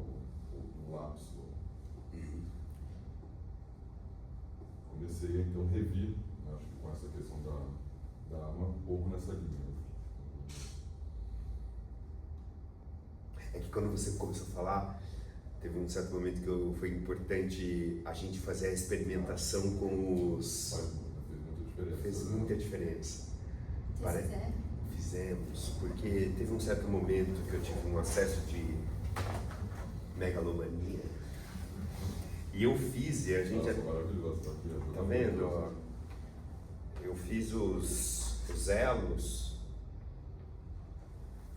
Speaker 3: o lapso. Comecei então a revir, acho que com essa questão da alma, um pouco nessa linha.
Speaker 1: É que quando você começou a falar, teve um certo momento que foi importante a gente fazer a experimentação com os...
Speaker 3: Fez muita diferença.
Speaker 1: Fez muita diferença. Fizemos, porque teve um certo momento que eu tive um acesso de megalomania. E eu fiz, e a gente... Tá vendo? Ó, eu fiz os elos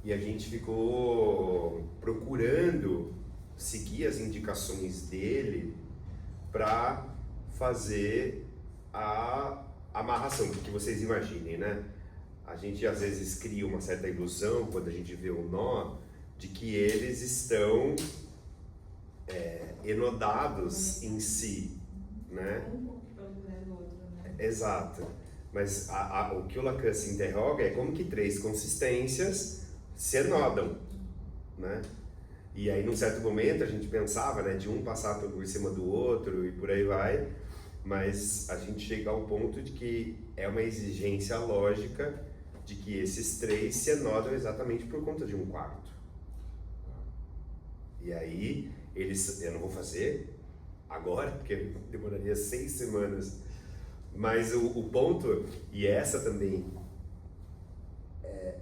Speaker 1: e a gente ficou procurando seguir as indicações dele para fazer a amarração, porque vocês imaginem, né? A gente às vezes cria uma certa ilusão quando a gente vê o nó de que eles estão enodados em si, né?
Speaker 4: Um pouco para lugar do outro, né?
Speaker 1: Exato. Mas o que o Lacan se interroga é como que três consistências se enodam, né? E aí, num certo momento, a gente pensava, né, de um passar por cima do outro e por aí vai, mas a gente chega ao ponto de que é uma exigência lógica de que esses três se enodam exatamente por conta de um quarto. E aí, eu não vou fazer agora, porque demoraria 6 semanas, mas o ponto, e essa também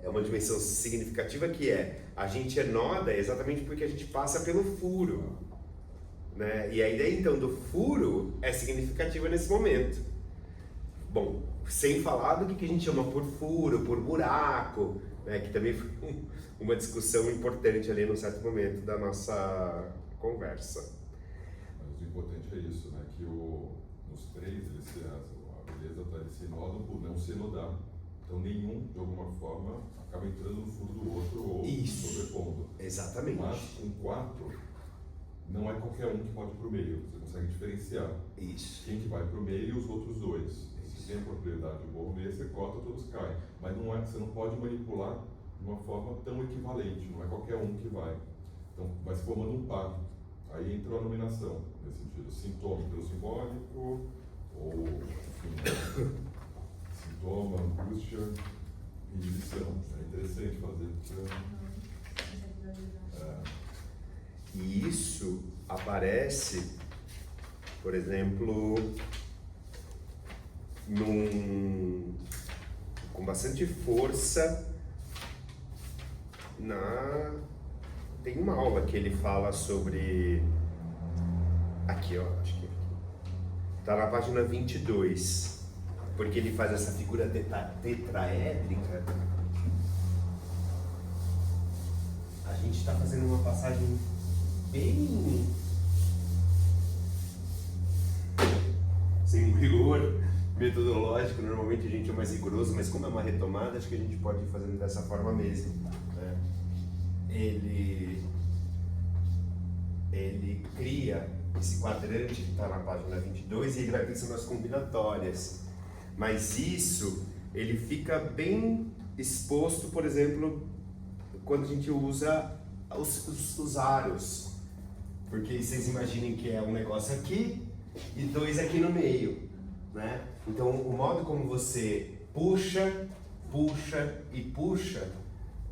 Speaker 1: é uma dimensão significativa, que a gente enoda exatamente porque a gente passa pelo furo, né? E a ideia então do furo é significativa nesse momento. Bom, sem falar do que a gente chama por furo, por buraco, né? Que também foi uma discussão importante ali num certo momento da nossa conversa.
Speaker 3: Mas o importante é isso, né? Que nos três, a beleza está se enodam por não se enodar. Então nenhum, de alguma forma, acaba entrando no furo do outro ou sobrepondo.
Speaker 1: Exatamente.
Speaker 3: Mas um quarto não é qualquer um que pode ir para o meio. Você consegue diferenciar.
Speaker 1: Isso.
Speaker 3: Quem que vai para o meio e os outros dois. Se tem a propriedade de bom meio, você corta, todos caem. Mas você não pode manipular de uma forma tão equivalente. Não é qualquer um que vai. Então vai se formando um par. Aí entra a nominação, nesse sentido. Sintoma pelo simbólico, ou enfim, sintoma, angústia, inibição. É interessante fazer, porque
Speaker 1: E isso aparece, por exemplo, com bastante força tem uma aula que ele fala sobre aqui, ó, acho que tá na página 22, porque ele faz essa figura tetraédrica. A gente está fazendo uma passagem bem sem um rigor metodológico. Normalmente a gente é mais rigoroso, mas como é uma retomada, acho que a gente pode ir fazendo dessa forma mesmo, né? Ele cria esse quadrante que está na página 22 e ele vai pensando nas combinatórias, mas isso ele fica bem exposto, por exemplo, quando a gente usa os aros, porque vocês imaginem que é um negócio aqui e dois aqui no meio, né? Então o modo como você puxa e puxa,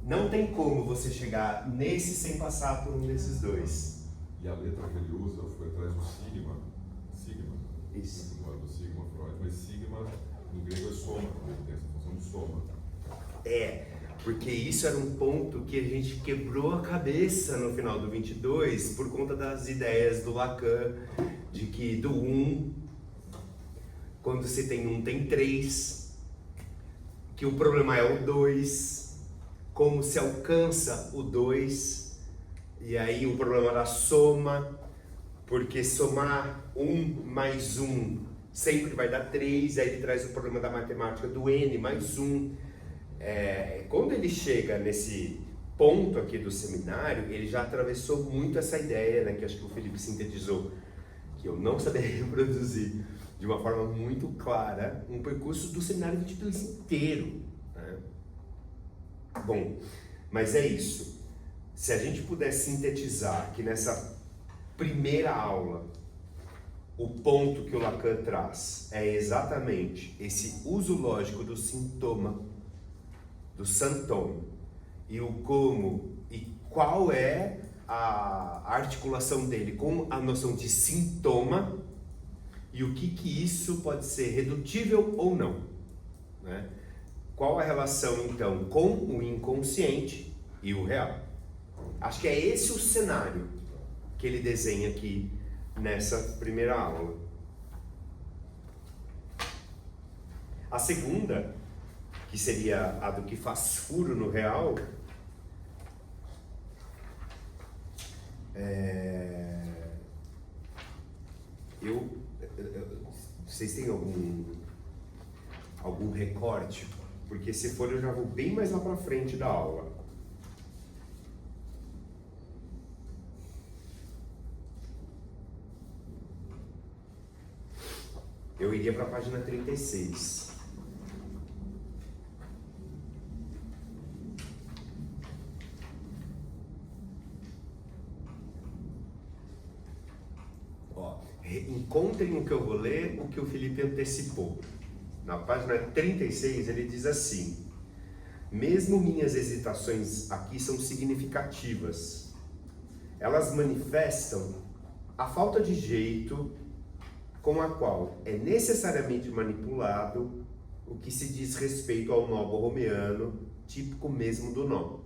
Speaker 1: não tem como você chegar nesse sem passar por um desses dois.
Speaker 3: E a letra que ele usa foi atrás do sigma.
Speaker 1: Isso.
Speaker 3: Não é do sigma Freud, mas sigma no grego é soma, também tem essa função de soma.
Speaker 1: Porque isso era um ponto que a gente quebrou a cabeça no final do 22 por conta das ideias do Lacan, de que do 1, quando você tem 1 tem 3, que o problema é o 2, como se alcança o 2, e aí o problema da soma, porque somar 1 mais 1 sempre vai dar 3, aí ele traz o problema da matemática do n mais 1. Quando ele chega nesse ponto aqui do seminário, ele já atravessou muito essa ideia, né, que acho que o Felipe sintetizou, que eu não saberia reproduzir de uma forma muito clara, um percurso do seminário 22 inteiro, né? Bom, mas é isso. Se a gente puder sintetizar que nessa primeira aula o ponto que o Lacan traz é exatamente esse uso lógico do sintoma, do symptôme, e o como e qual é a articulação dele com a noção de sintoma e o que isso pode ser redutível ou não, né? Qual a relação então com o inconsciente e o real? Acho que é esse o cenário que ele desenha aqui nessa primeira aula. A segunda, que seria a do que faz furo no real, vocês têm algum recorte? Porque se for eu já vou bem mais lá para frente da aula. Eu iria para a página 36. Encontrem o que eu vou ler, o que o Felipe antecipou. Na página 36 ele diz assim: mesmo minhas hesitações aqui são significativas. Elas manifestam a falta de jeito com a qual é necessariamente manipulado o que se diz respeito ao nó borromeano, típico mesmo do nó.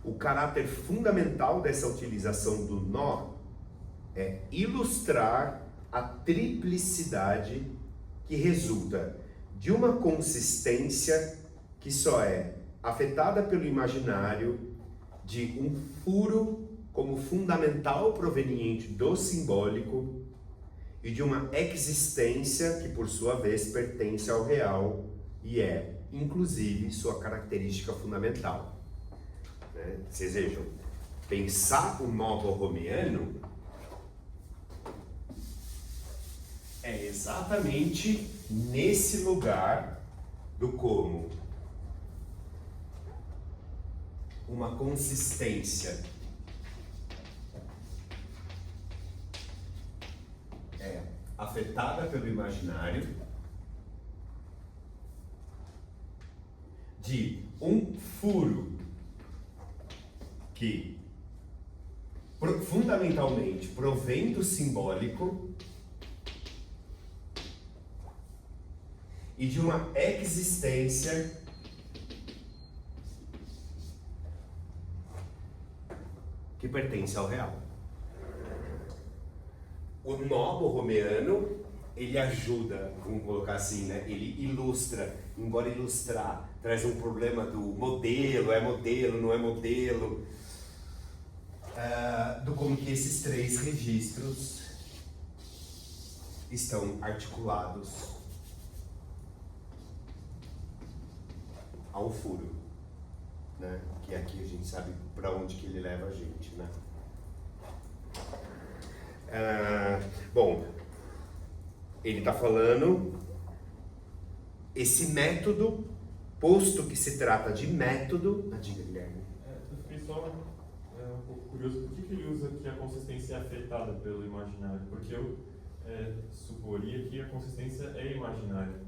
Speaker 1: O caráter fundamental dessa utilização do nó é ilustrar a triplicidade que resulta de uma consistência que só é afetada pelo imaginário, de um furo como fundamental proveniente do simbólico e de uma existência que, por sua vez, pertence ao real e é, inclusive, sua característica fundamental. Vocês vejam, pensar o nó borromeano é exatamente nesse lugar do como uma consistência é afetada pelo imaginário de um furo que fundamentalmente provém do simbólico e de uma existência que pertence ao real. O nó borromeano, ele ajuda, vamos colocar assim, né? Ele ilustra, embora ilustrar, traz um problema do modelo, é modelo, não é modelo, do como que esses três registros estão articulados ao furo, né? Que aqui a gente sabe para onde que ele leva a gente, né? Bom, ele está falando esse método, posto que se trata de método. Diga, Guilherme.
Speaker 5: Eu fiquei só um pouco curioso, por que ele usa que a consistência é afetada pelo imaginário? Porque eu suporia que a consistência é imaginária,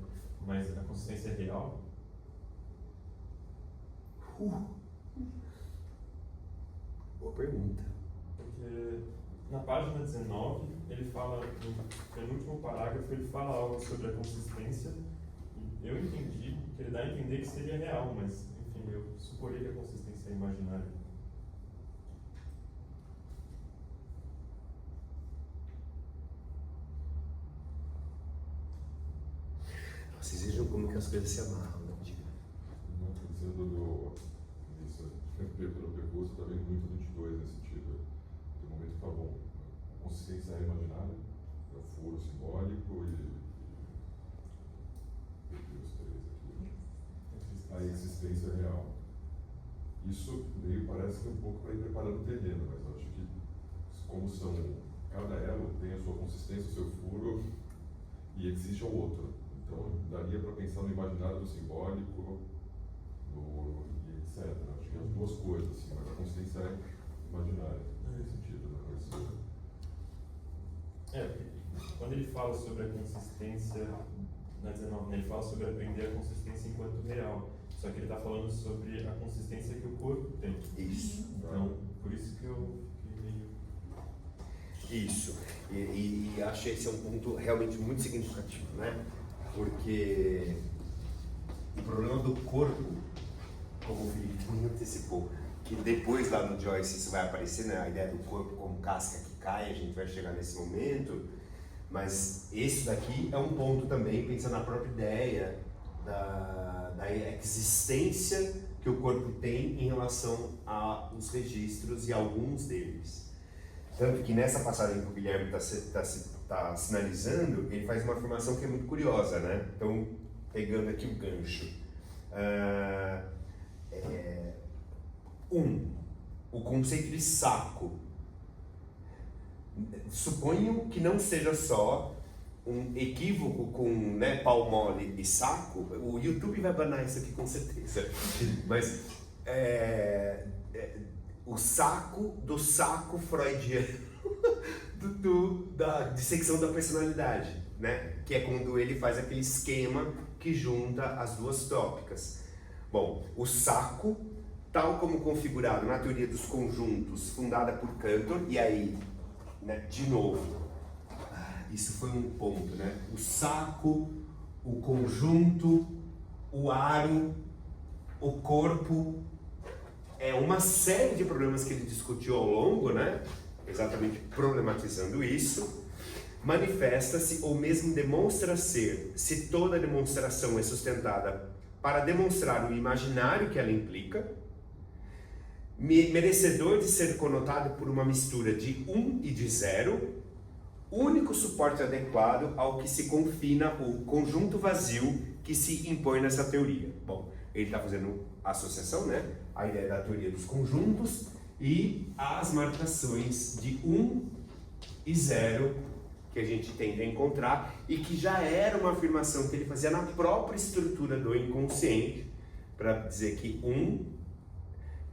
Speaker 5: mas a consistência é real?
Speaker 1: Boa pergunta.
Speaker 5: Porque na página 19, ele fala, no penúltimo parágrafo, ele fala algo sobre a consistência, e eu entendi que ele dá a entender que seria real, mas, enfim, eu suporia que a consistência é imaginária.
Speaker 1: Vocês vejam como que as coisas se amarram, né?
Speaker 3: Não estou dizendo isso, pelo percurso, está vendo muito 22 nesse sentido. Tem um momento que tá bom. A consistência é imaginária, é o furo simbólico e os três aqui. A existência é real. Isso meio parece que um pouco para ir preparando o terreno, mas eu acho que como são, cada elo tem a sua consistência, o seu furo, e existe o outro. Então, daria para pensar no imaginário do simbólico, e etc. Acho que as duas coisas, assim, mas a consciência é imaginária, nesse sentido,
Speaker 5: Quando ele fala sobre a consistência, na 19, ele fala sobre aprender a consistência enquanto real. Só que ele está falando sobre a consistência que o corpo tem.
Speaker 1: Isso.
Speaker 5: Então, por isso que eu fiquei meio...
Speaker 1: Isso. E acho que esse é um ponto realmente muito significativo, né? Porque o problema do corpo, como o Felipe me antecipou, que depois lá no Joyce isso vai aparecer, né? A ideia do corpo como casca que cai, a gente vai chegar nesse momento, mas esse daqui é um ponto também, pensando na própria ideia da existência que o corpo tem em relação aos registros e alguns deles. Tanto que nessa passagem que o Guilherme está sinalizando, ele faz uma afirmação que é muito curiosa, né? Então, pegando aqui o gancho. O conceito de saco. Suponho que não seja só um equívoco com, né, pau mole e saco. O YouTube vai banar isso aqui com certeza. Mas o saco do saco freudiano da dissecção da personalidade, né? Que é quando ele faz aquele esquema que junta as duas tópicas. Bom, o saco, tal como configurado na teoria dos conjuntos, fundada por Cantor, e aí, né, de novo, isso foi um ponto, né? O saco, o conjunto, o aro, o corpo, é uma série de problemas que ele discutiu ao longo, né? Exatamente problematizando isso, manifesta-se ou mesmo demonstra ser, se toda demonstração é sustentada para demonstrar o imaginário que ela implica, merecedor de ser conotado por uma mistura de 1 e de 0, único suporte adequado ao que se confina o conjunto vazio que se impõe nessa teoria. Bom, ele está fazendo associação, né? A ideia da teoria dos conjuntos e as marcações de 1 e 0 que a gente tende a encontrar e que já era uma afirmação que ele fazia na própria estrutura do inconsciente, para dizer que 1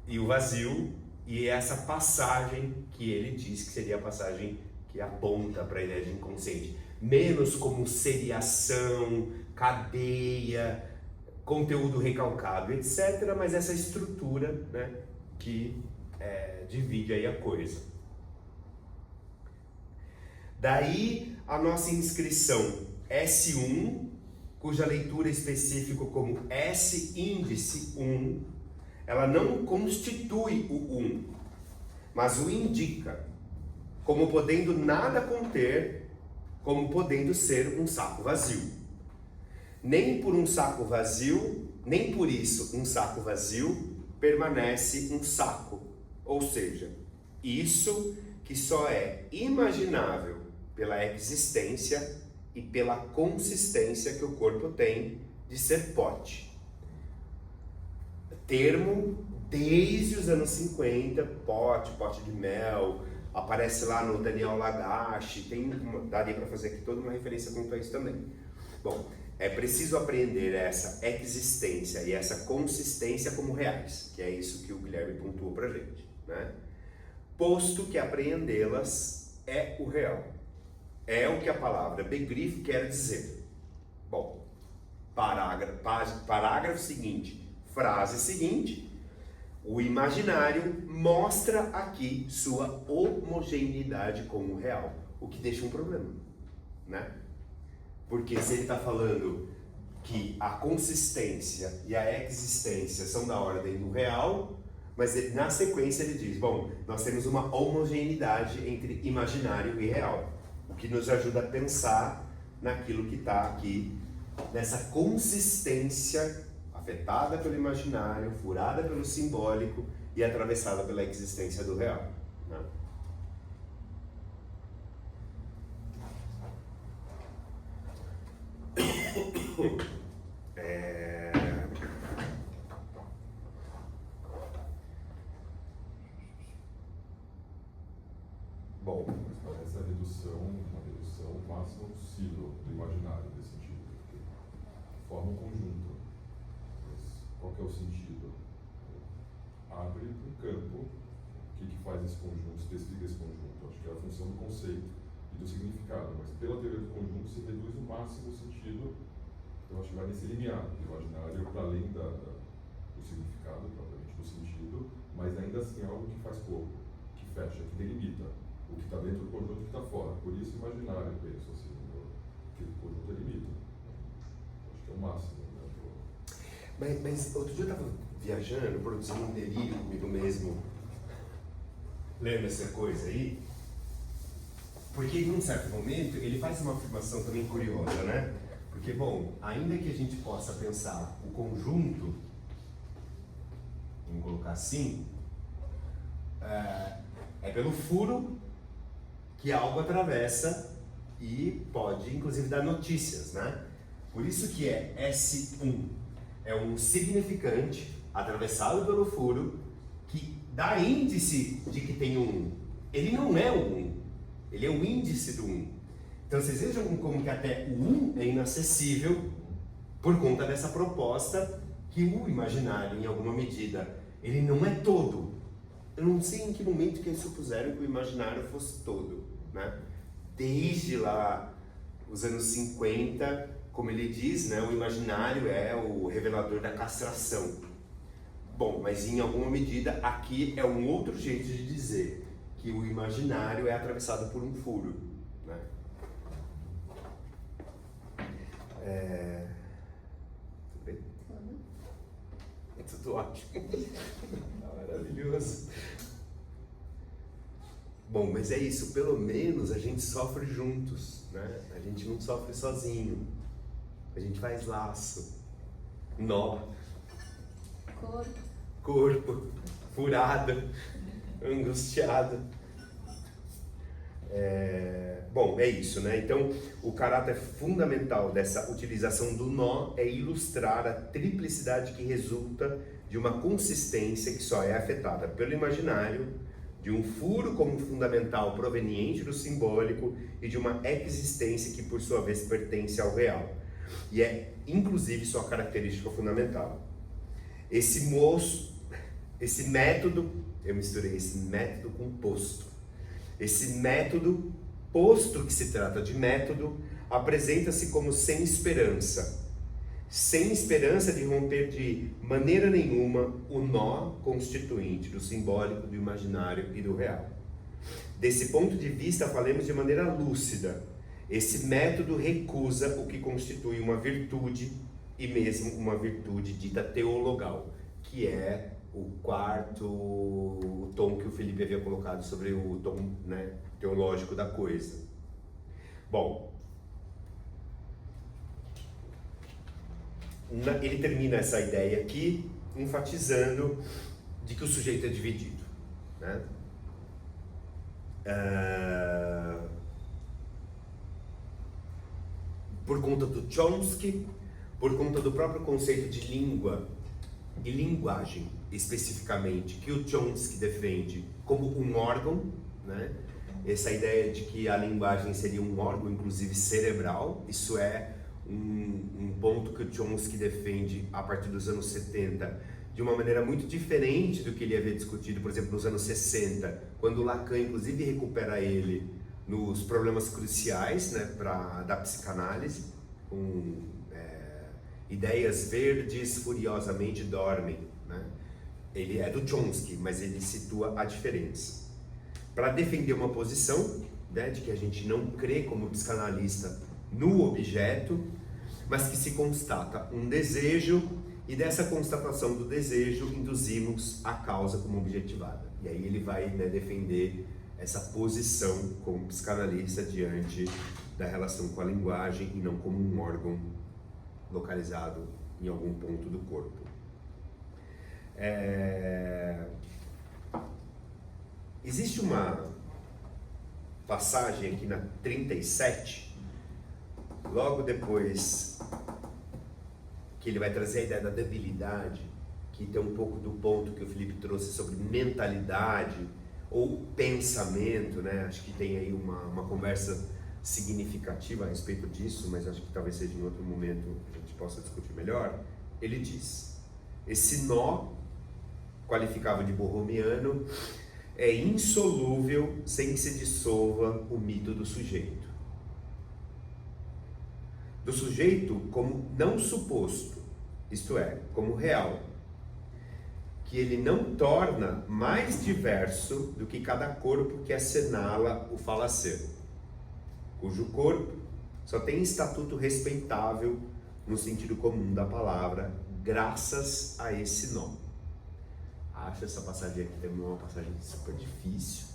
Speaker 1: e o vazio, e essa passagem que ele diz que seria a passagem que aponta para a ideia de inconsciente, menos como seriação, cadeia, conteúdo recalcado, etc., mas essa estrutura, né, que divide aí a coisa. Daí a nossa inscrição S1, cuja leitura específica como S índice 1, ela não constitui o 1, mas o indica, como podendo nada conter, como podendo ser um saco vazio. Nem por isso um saco vazio permanece um saco, ou seja, isso que só é imaginável pela existência e pela consistência que o corpo tem de ser pote. Termo desde os anos 50, pote de mel, aparece lá no Daniel Lagache, daria para fazer aqui toda uma referência quanto a isso também. Bom, é preciso apreender essa existência e essa consistência como reais, que é isso que o Guilherme pontuou pra gente, né? Posto que apreendê-las é o real. É o que a palavra Begriff quer dizer. Bom, parágrafo seguinte, frase seguinte, o imaginário mostra aqui sua homogeneidade com o real, o que deixa um problema, né? Porque se ele está falando que a consistência e a existência são da ordem do real, mas na sequência ele diz, bom, nós temos uma homogeneidade entre imaginário e real, o que nos ajuda a pensar naquilo que está aqui, nessa consistência afetada pelo imaginário, furada pelo simbólico e atravessada pela existência do real, né? Bom,
Speaker 3: Mas parece uma redução máxima possível do imaginário nesse sentido, porque forma um conjunto. Mas qual que é o sentido? Abre um campo. O que faz esse conjunto, especifica esse conjunto? Acho que é a função do conceito e do significado, mas pela teoria do conjunto se reduz o máximo o sentido. Então acho que vai nesse limiar do imaginário para além do significado, propriamente do sentido, mas ainda assim é algo que faz corpo, que fecha, que delimita o que está dentro do conjunto e o que está fora. Por isso imaginário, eu penso assim, que o conjunto delimita. Acho que é o máximo. Né,
Speaker 1: mas outro dia eu estava viajando, produzindo um delírio comigo mesmo, lendo essa coisa aí, porque em um certo momento ele faz uma afirmação também curiosa, né? Porque, bom, ainda que a gente possa pensar o conjunto, vamos colocar assim, é pelo furo que algo atravessa e pode, inclusive, dar notícias, né? Por isso que é S1, é um significante atravessado pelo furo que dá índice de que tem um 1. Ele não é o 1, ele é o índice do 1. Então vocês vejam como que até o 1 é inacessível por conta dessa proposta que o imaginário, em alguma medida, ele não é todo. Eu não sei em que momento que eles supuseram que o imaginário fosse todo, né? Desde lá os anos 50, como ele diz, né, o imaginário é o revelador da castração. Bom, mas em alguma medida aqui é um outro jeito de dizer que o imaginário é atravessado por um furo, né? Tudo bem? É tudo ótimo. Maravilhoso. Bom, mas é isso, pelo menos a gente sofre juntos, né? A gente não sofre sozinho. A gente faz laço, nó, corpo, furado, angustiado. Bom, é isso, né? Então, o caráter fundamental dessa utilização do nó é ilustrar a triplicidade que resulta de uma consistência que só é afetada pelo imaginário, de um furo como fundamental proveniente do simbólico e de uma existência que, por sua vez, pertence ao real. E é, inclusive, sua característica fundamental. Esse método, eu misturei esse método com posto. Esse método, posto que se trata de método, apresenta-se como sem esperança, sem esperança de romper de maneira nenhuma o nó constituinte do simbólico, do imaginário e do real. Desse ponto de vista, falemos de maneira lúcida. Esse método recusa o que constitui uma virtude, e mesmo uma virtude dita teologal, que é o quarto tom que o Felipe havia colocado sobre o tom, né, teológico da coisa. Bom, ele termina essa ideia aqui enfatizando de que o sujeito é dividido, né? Por conta do Chomsky, por conta do próprio conceito de língua e linguagem, especificamente, que o Chomsky defende como um órgão, né? Essa ideia de que a linguagem seria um órgão, inclusive cerebral, isso é um ponto que o Chomsky defende a partir dos anos 70, de uma maneira muito diferente do que ele havia discutido, por exemplo, nos anos 60, quando Lacan, inclusive, recupera ele nos problemas cruciais, né, da psicanálise, com ideias verdes furiosamente dormem, né? Ele é do Chomsky, mas ele situa a diferença. Para defender uma posição, né, de que a gente não crê como psicanalista no objeto, mas que se constata um desejo, e dessa constatação do desejo induzimos a causa como objetivada. E aí ele vai, né, defender essa posição como psicanalista diante da relação com a linguagem e não como um órgão localizado em algum ponto do corpo. Existe uma passagem aqui na 37, logo depois que ele vai trazer a ideia da debilidade, que tem um pouco do ponto que o Felipe trouxe sobre mentalidade ou pensamento, né? Acho que tem aí uma conversa significativa a respeito disso, mas acho que talvez seja em outro momento a gente possa discutir melhor. Ele diz: esse nó, qualificável de borromiano, é insolúvel sem que se dissolva o mito do sujeito. Do sujeito como não suposto, isto é, como real, que ele não torna mais diverso do que cada corpo que assinala o falacer, cujo corpo só tem estatuto respeitável no sentido comum da palavra, graças a esse nó. Acho essa passagem aqui também uma passagem super difícil,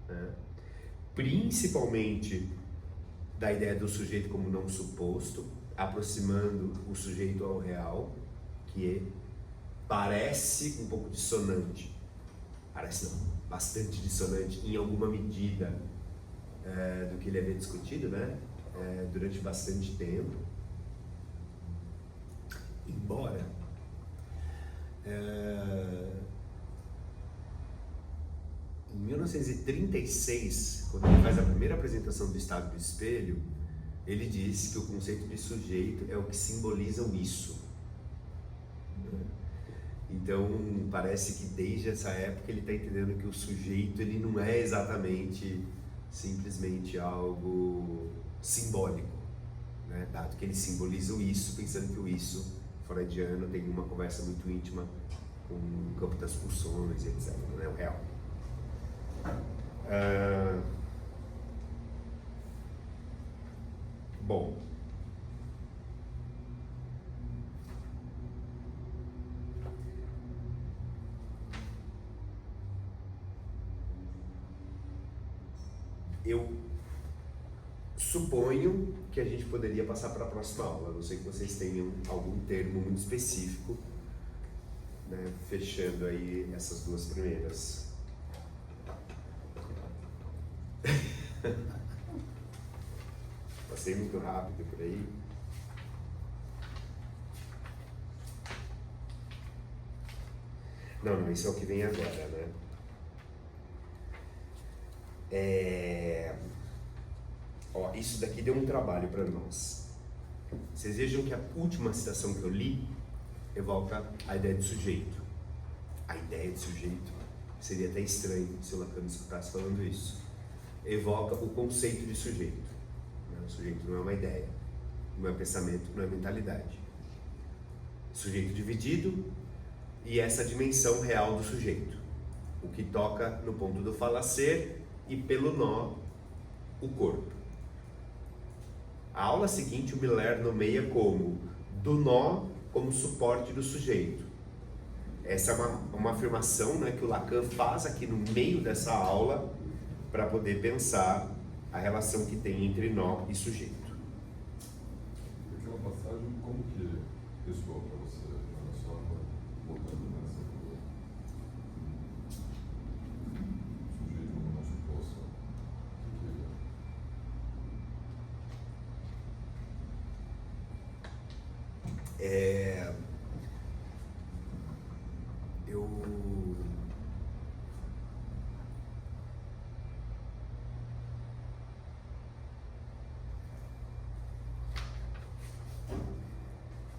Speaker 1: né? Principalmente da ideia do sujeito como não suposto, aproximando o sujeito ao real, que parece um pouco dissonante, parece não, bastante dissonante em alguma medida do que ele havia discutido, né? Durante bastante tempo, embora em 1936, quando ele faz a primeira apresentação do Estado do Espelho, ele diz que o conceito de sujeito é o que simboliza o isso. Então, parece que desde essa época ele está entendendo que o sujeito ele não é exatamente simplesmente algo simbólico, né? Dado que ele simboliza o isso, pensando que o isso freudiano tem uma conversa muito íntima com o campo das pulsões, etc., não é o real. Bom, eu suponho que a gente poderia passar para a próxima aula, a não ser que vocês tenham algum termo muito específico, né, fechando aí essas duas primeiras. Passei muito rápido por aí. Não, isso é o que vem agora, né? Isso daqui deu um trabalho para nós. Vocês vejam que a última citação que eu li evoca a ideia de sujeito. A ideia de sujeito seria até estranho se o Lacan escutasse falando isso. Evoca o conceito de sujeito. O sujeito não é uma ideia, não é pensamento, não é mentalidade. sujeito dividido e essa dimensão real do sujeito, o que toca no ponto do falacer e pelo nó, o corpo. A aula seguinte o Miller nomeia como do nó como suporte do sujeito. Essa é uma afirmação, né, que o Lacan faz aqui no meio dessa aula para poder pensar a relação que tem entre nó e sujeito.
Speaker 3: Aquela passagem, como que ressoou para você? Olha só, voltando nessa do sujeito como nosso poço.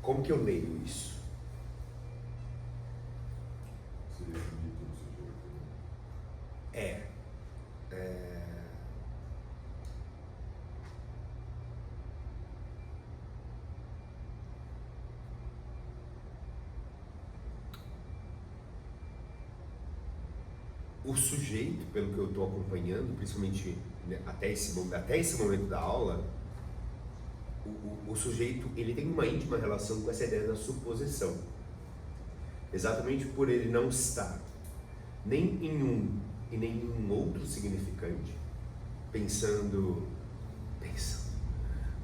Speaker 1: Como que eu leio isso?
Speaker 3: Seria o mito do sujeito.
Speaker 1: O sujeito, pelo que eu estou acompanhando, principalmente, né, até esse momento da aula, o sujeito ele tem uma íntima relação com essa ideia da suposição. Exatamente por ele não estar nem em um e nem em outro significante, pensando,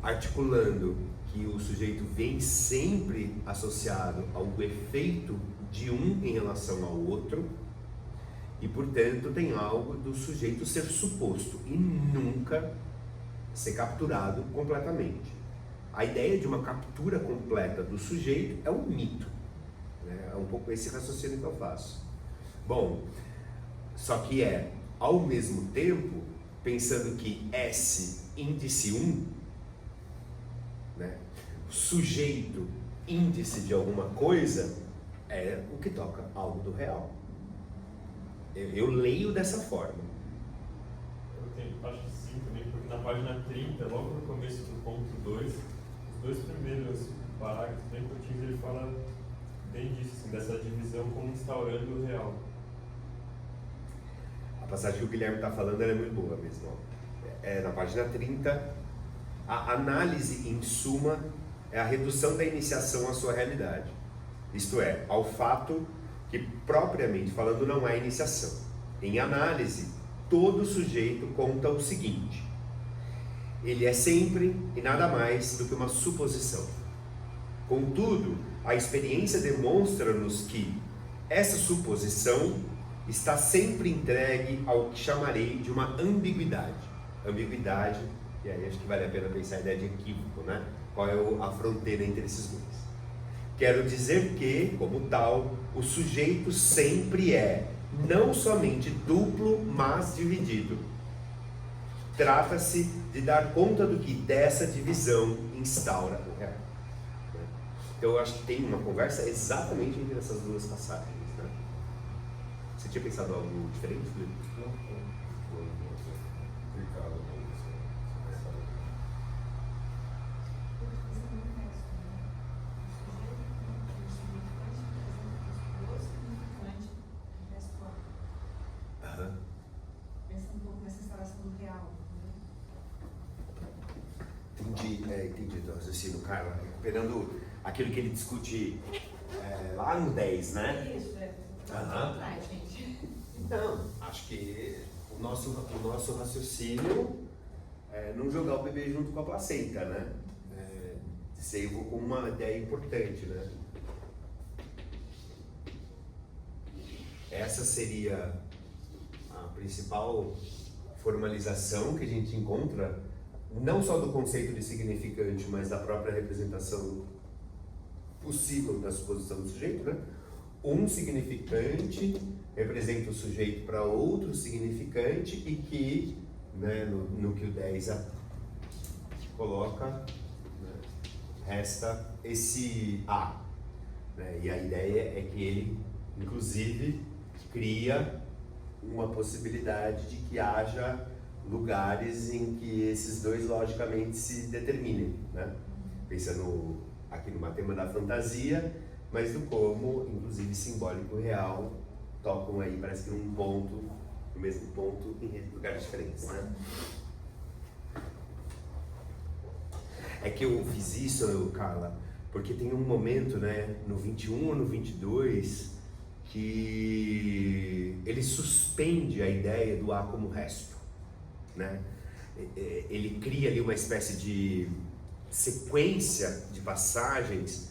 Speaker 1: articulando que o sujeito vem sempre associado ao efeito de um em relação ao outro, e portanto tem algo do sujeito ser suposto e nunca ser capturado completamente. A ideia de uma captura completa do sujeito é um mito, né? É um pouco esse raciocínio que eu faço. Bom, só que ao mesmo tempo, pensando que S, índice 1, né? Sujeito, índice de alguma coisa, é o que toca algo do real. Eu leio dessa forma.
Speaker 5: Acho que sim também, porque na página 30, logo no começo do ponto 2, os dois primeiros parágrafos bem curtinhos, ele fala bem disso, assim, dessa divisão como instaurando o real.
Speaker 1: A passagem que o Guilherme está falando ela é muito boa mesmo. Na página 30, a análise, em suma, é a redução da iniciação à sua realidade. Isto é, ao fato que, propriamente falando, não há iniciação. Em análise, todo sujeito conta o seguinte: ele é sempre e nada mais do que uma suposição. Contudo, a experiência demonstra-nos que essa suposição está sempre entregue ao que chamarei de uma ambiguidade. Ambiguidade, e aí acho que vale a pena pensar a ideia de equívoco, né? Qual é a fronteira entre esses dois? Quero dizer que, como tal, o sujeito sempre é não somente duplo, mas dividido. Trata-se de dar conta do que dessa divisão instaura o real. Então eu acho que tem uma conversa exatamente entre essas duas passagens, né? Você tinha pensado algo diferente, Felipe?
Speaker 3: Não, foi complicado mesmo essa passagem.
Speaker 1: Aham.
Speaker 4: Pensando um pouco nessa instalação do real.
Speaker 1: Entendi o raciocínio, Carla. Recuperando aquilo que ele discute lá no 10, né?
Speaker 4: Isso,
Speaker 1: Aham.
Speaker 4: Ai, gente.
Speaker 1: Então, acho que o nosso raciocínio é não jogar o bebê junto com a placenta, né? Seivo como uma ideia importante, né? Essa seria a principal formalização que a gente encontra, não só do conceito de significante, mas da própria representação possível da suposição do sujeito, né? Um significante representa o sujeito para outro significante e que, né, no que o 10 coloca, né, resta esse A, né? E a ideia é que ele, inclusive, cria uma possibilidade de que haja lugares em que esses dois logicamente se determinem, né? Pensando aqui no tema da fantasia, mas do como, inclusive simbólico e real, tocam aí, parece que num ponto, no mesmo ponto, em lugares diferentes, né? É que eu fiz isso, Carla, porque tem um momento, né, no 21 ou no 22, que ele suspende a ideia do A como resto, né? Ele cria ali uma espécie de sequência de passagens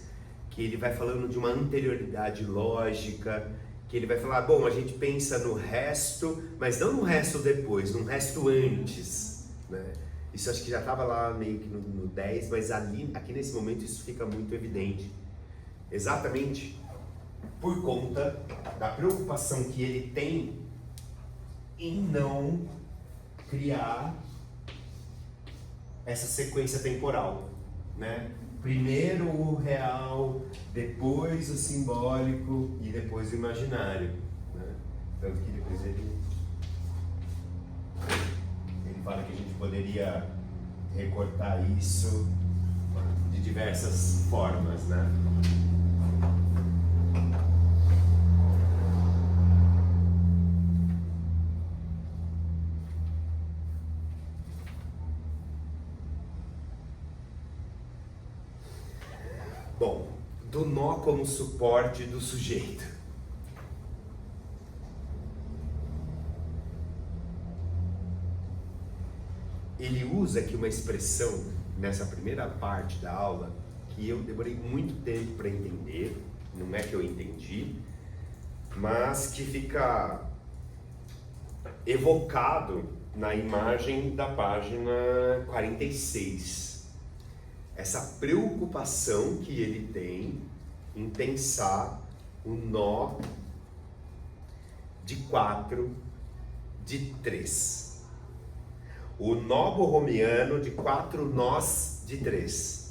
Speaker 1: que ele vai falando de uma anterioridade lógica, que ele vai falar, bom, a gente pensa no resto, mas não no resto depois, no resto antes, né? Isso acho que já estava lá meio que no 10, mas aqui nesse momento isso fica muito evidente. Exatamente por conta da preocupação que ele tem em não criar essa sequência temporal, né? Primeiro o real, depois o simbólico e depois o imaginário, né? Tanto que depois ele fala que a gente poderia recortar isso de diversas formas, né? Bom, do nó como suporte do sujeito. Ele usa aqui uma expressão nessa primeira parte da aula que eu demorei muito tempo para entender, não é que eu entendi, mas que fica evocado na imagem da página 46. Essa preocupação que ele tem em pensar o nó de 4 de 3. O nó borromiano de 4 nós de 3.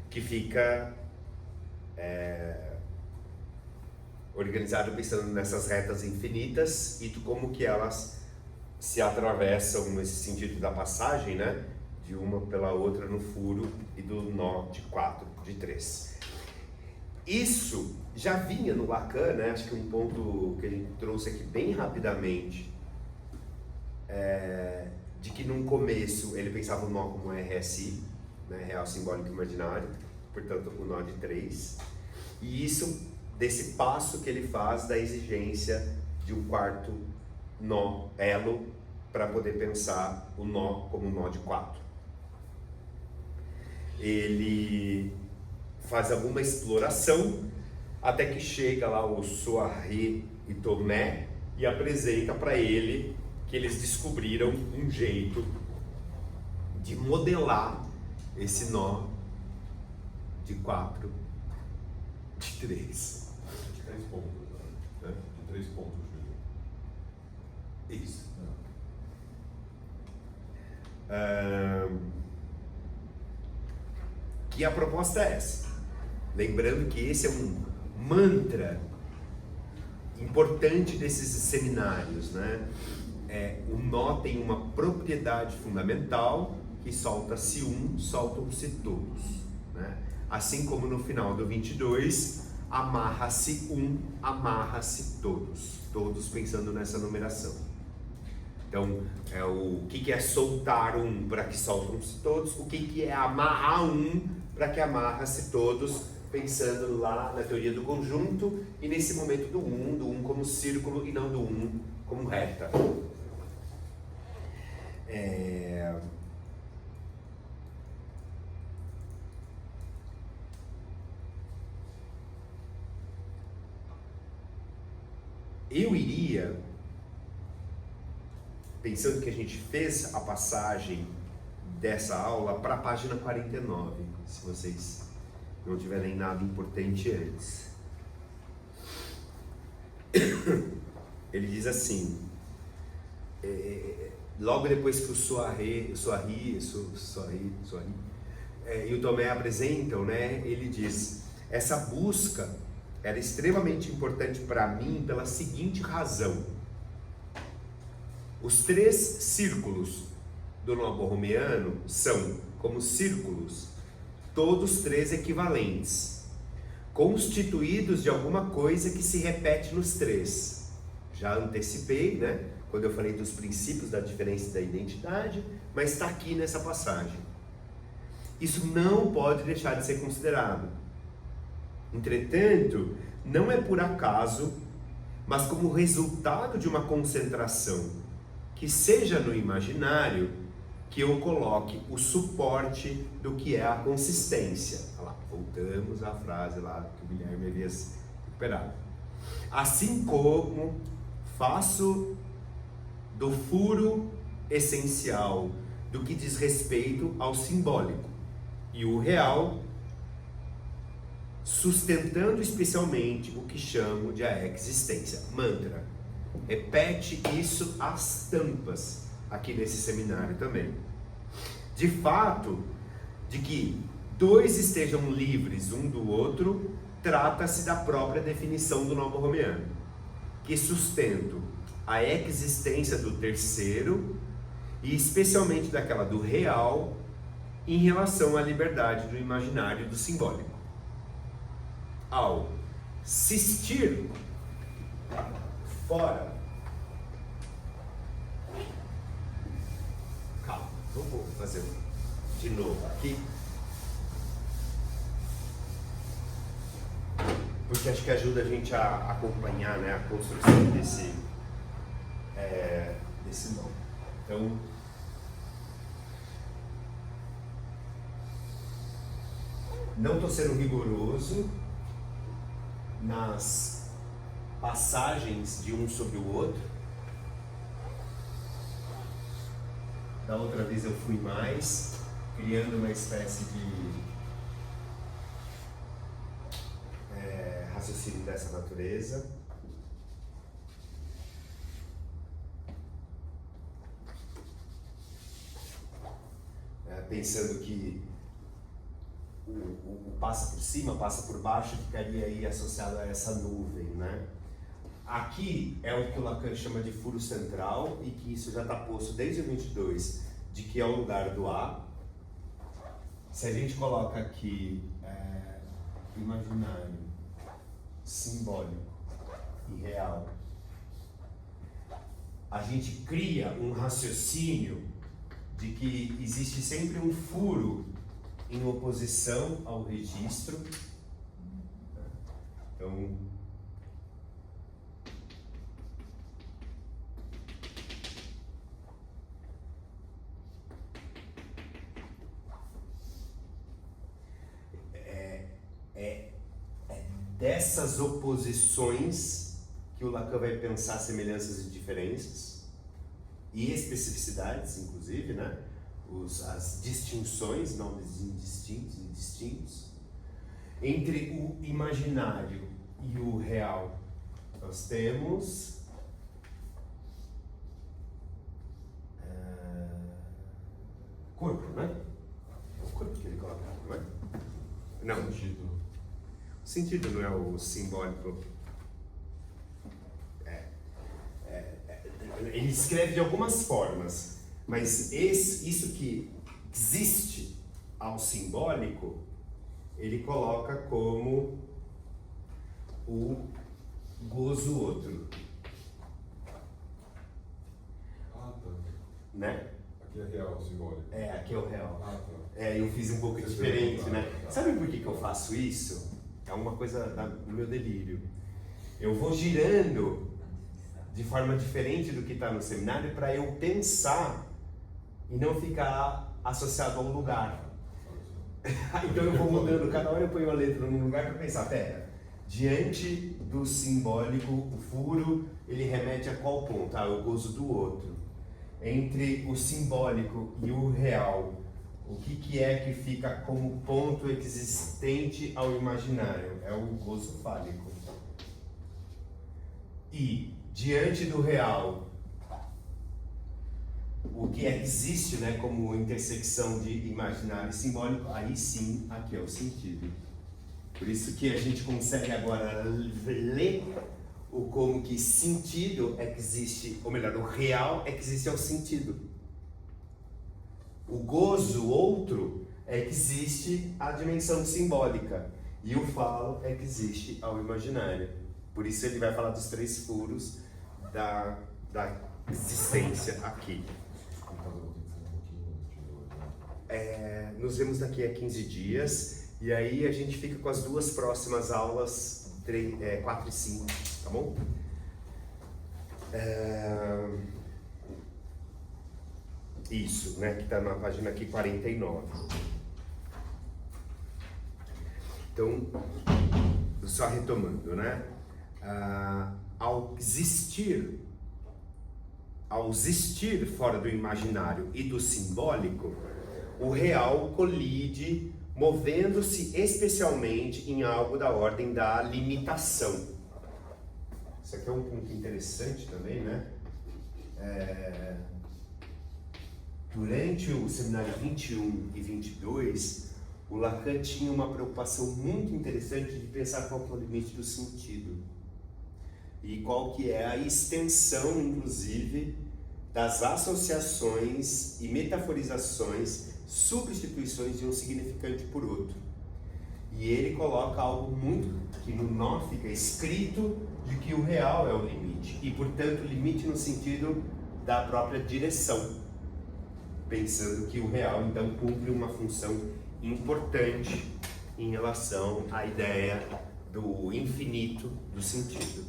Speaker 1: Que fica organizado pensando nessas retas infinitas e como que elas se atravessam nesse sentido da passagem, né? De uma pela outra no furo e do nó de 4 de 3. Isso já vinha no Lacan, né? Acho que um ponto que a gente trouxe aqui bem rapidamente, de que num começo ele pensava o nó como RSI, né? Real, simbólico e imaginário, portanto o nó de 3, e isso desse passo que ele faz da exigência de um quarto nó, elo, para poder pensar o nó como um nó de 4. Ele faz alguma exploração até que chega lá o Soares e Tomé e apresenta para ele que eles descobriram um jeito de modelar esse nó de 4 de 3.
Speaker 3: De 3 pontos, né? De 3 pontos, Júlio.
Speaker 1: Isso. Que a proposta é essa. Lembrando que esse é um mantra importante desses seminários, né? O nó tem uma propriedade fundamental que solta-se um, soltam-se todos, né? Assim como no final do 22, amarra-se um, amarra-se todos. Todos pensando nessa numeração. Então, o que é soltar um para que soltam-se todos, o que é amarrar um para que amarra-se todos, pensando lá na teoria do conjunto e nesse momento do um como círculo e não do um como reta. Eu iria, pensando que a gente fez a passagem dessa aula para a página 49, se vocês não tiverem nada importante antes. Ele diz assim, logo depois que o Soares e o Tomé apresentam, né, ele diz, essa busca era extremamente importante para mim pela seguinte razão. Os 3 círculos do nó borromiano são como círculos todos três equivalentes, constituídos de alguma coisa que se repete nos três. Já antecipei, né? Quando eu falei dos princípios da diferença e da identidade, mas está aqui nessa passagem. Isso não pode deixar de ser considerado. Entretanto, não é por acaso, mas como resultado de uma concentração que seja no imaginário, que eu coloque o suporte do que é a consistência. Olha lá, voltamos à frase lá que o Guilherme havia recuperado. Assim como faço do furo essencial do que diz respeito ao simbólico e o real, sustentando especialmente o que chamo de a existência. Mantra. Repete isso às tampas aqui nesse seminário também. De fato, de que dois estejam livres um do outro, trata-se da própria definição do Novo Romeano, que sustento a existência do terceiro e especialmente daquela do real em relação à liberdade do imaginário e do simbólico. Ao sistir fora, calma, eu vou fazer de novo aqui, porque acho que ajuda a gente a acompanhar, né, a construção desse não. Então, não estou sendo rigoroso nas passagens de um sobre o outro. Da outra vez eu fui mais, criando uma espécie de raciocínio dessa natureza. Pensando que o passa por cima, passa por baixo, ficaria aí associado a essa nuvem, né? Aqui é o que o Lacan chama de furo central e que isso já está posto desde o 22, de que é o lugar do A. Se a gente coloca aqui imaginário, simbólico e real, a gente cria um raciocínio de que existe sempre um furo em oposição ao registro. Então, dessas oposições que o Lacan vai pensar semelhanças e diferenças e especificidades, inclusive, né? As distinções, nomes indistintos e distintos, entre o imaginário e o real. Nós temos corpo, né? O corpo que ele coloca, não é? Não.
Speaker 3: Sentido.
Speaker 1: O sentido não é o simbólico. Ele escreve de algumas formas, mas isso que existe ao simbólico, ele coloca como o gozo outro.
Speaker 3: Ah, tá.
Speaker 1: Né?
Speaker 3: Aqui é real, simbólico.
Speaker 1: Aqui é o real.
Speaker 3: Ah, tá.
Speaker 1: Eu fiz um pouco
Speaker 3: Você
Speaker 1: diferente,
Speaker 3: fez,
Speaker 1: né?
Speaker 3: tá.
Speaker 1: Sabe por que eu faço isso? É uma coisa do meu delírio. Eu vou girando de forma diferente do que está no seminário para eu pensar e não ficar associado a um lugar. Então eu vou mudando, cada hora eu ponho a letra num lugar para pensar, pera, diante do simbólico, o furo, ele remete a qual ponto? O gozo do outro. Entre o simbólico e o real, o que é que fica como ponto existente ao imaginário? É o gozo fálico. E diante do real, o que existe, né, como intersecção de imaginário e simbólico, aí sim, aqui é o sentido. Por isso que a gente consegue agora ler o como que sentido existe, ou melhor, o real existe ao sentido. O gozo outro é que existe a dimensão simbólica e o falo é que existe ao imaginário. Por isso ele vai falar dos 3 furos da existência aqui. Nos vemos daqui a 15 dias e aí a gente fica com as 2 próximas aulas, 4 e 5, tá bom? Isso, né, que está na página aqui 49. Então, só retomando, né? Ao existir fora do imaginário e do simbólico, o real colide, movendo-se especialmente em algo da ordem da limitação. Isso aqui é um ponto interessante também, né? Durante o seminário 21 e 22, o Lacan tinha uma preocupação muito interessante de pensar qual que é o limite do sentido. E qual que é a extensão, inclusive, das associações e metaforizações, substituições de um significante por outro. E ele coloca algo muito que no nó fica escrito de que o real é o limite. E, portanto, limite no sentido da própria direção. Pensando que o real, então, cumpre uma função importante em relação à ideia do infinito do sentido.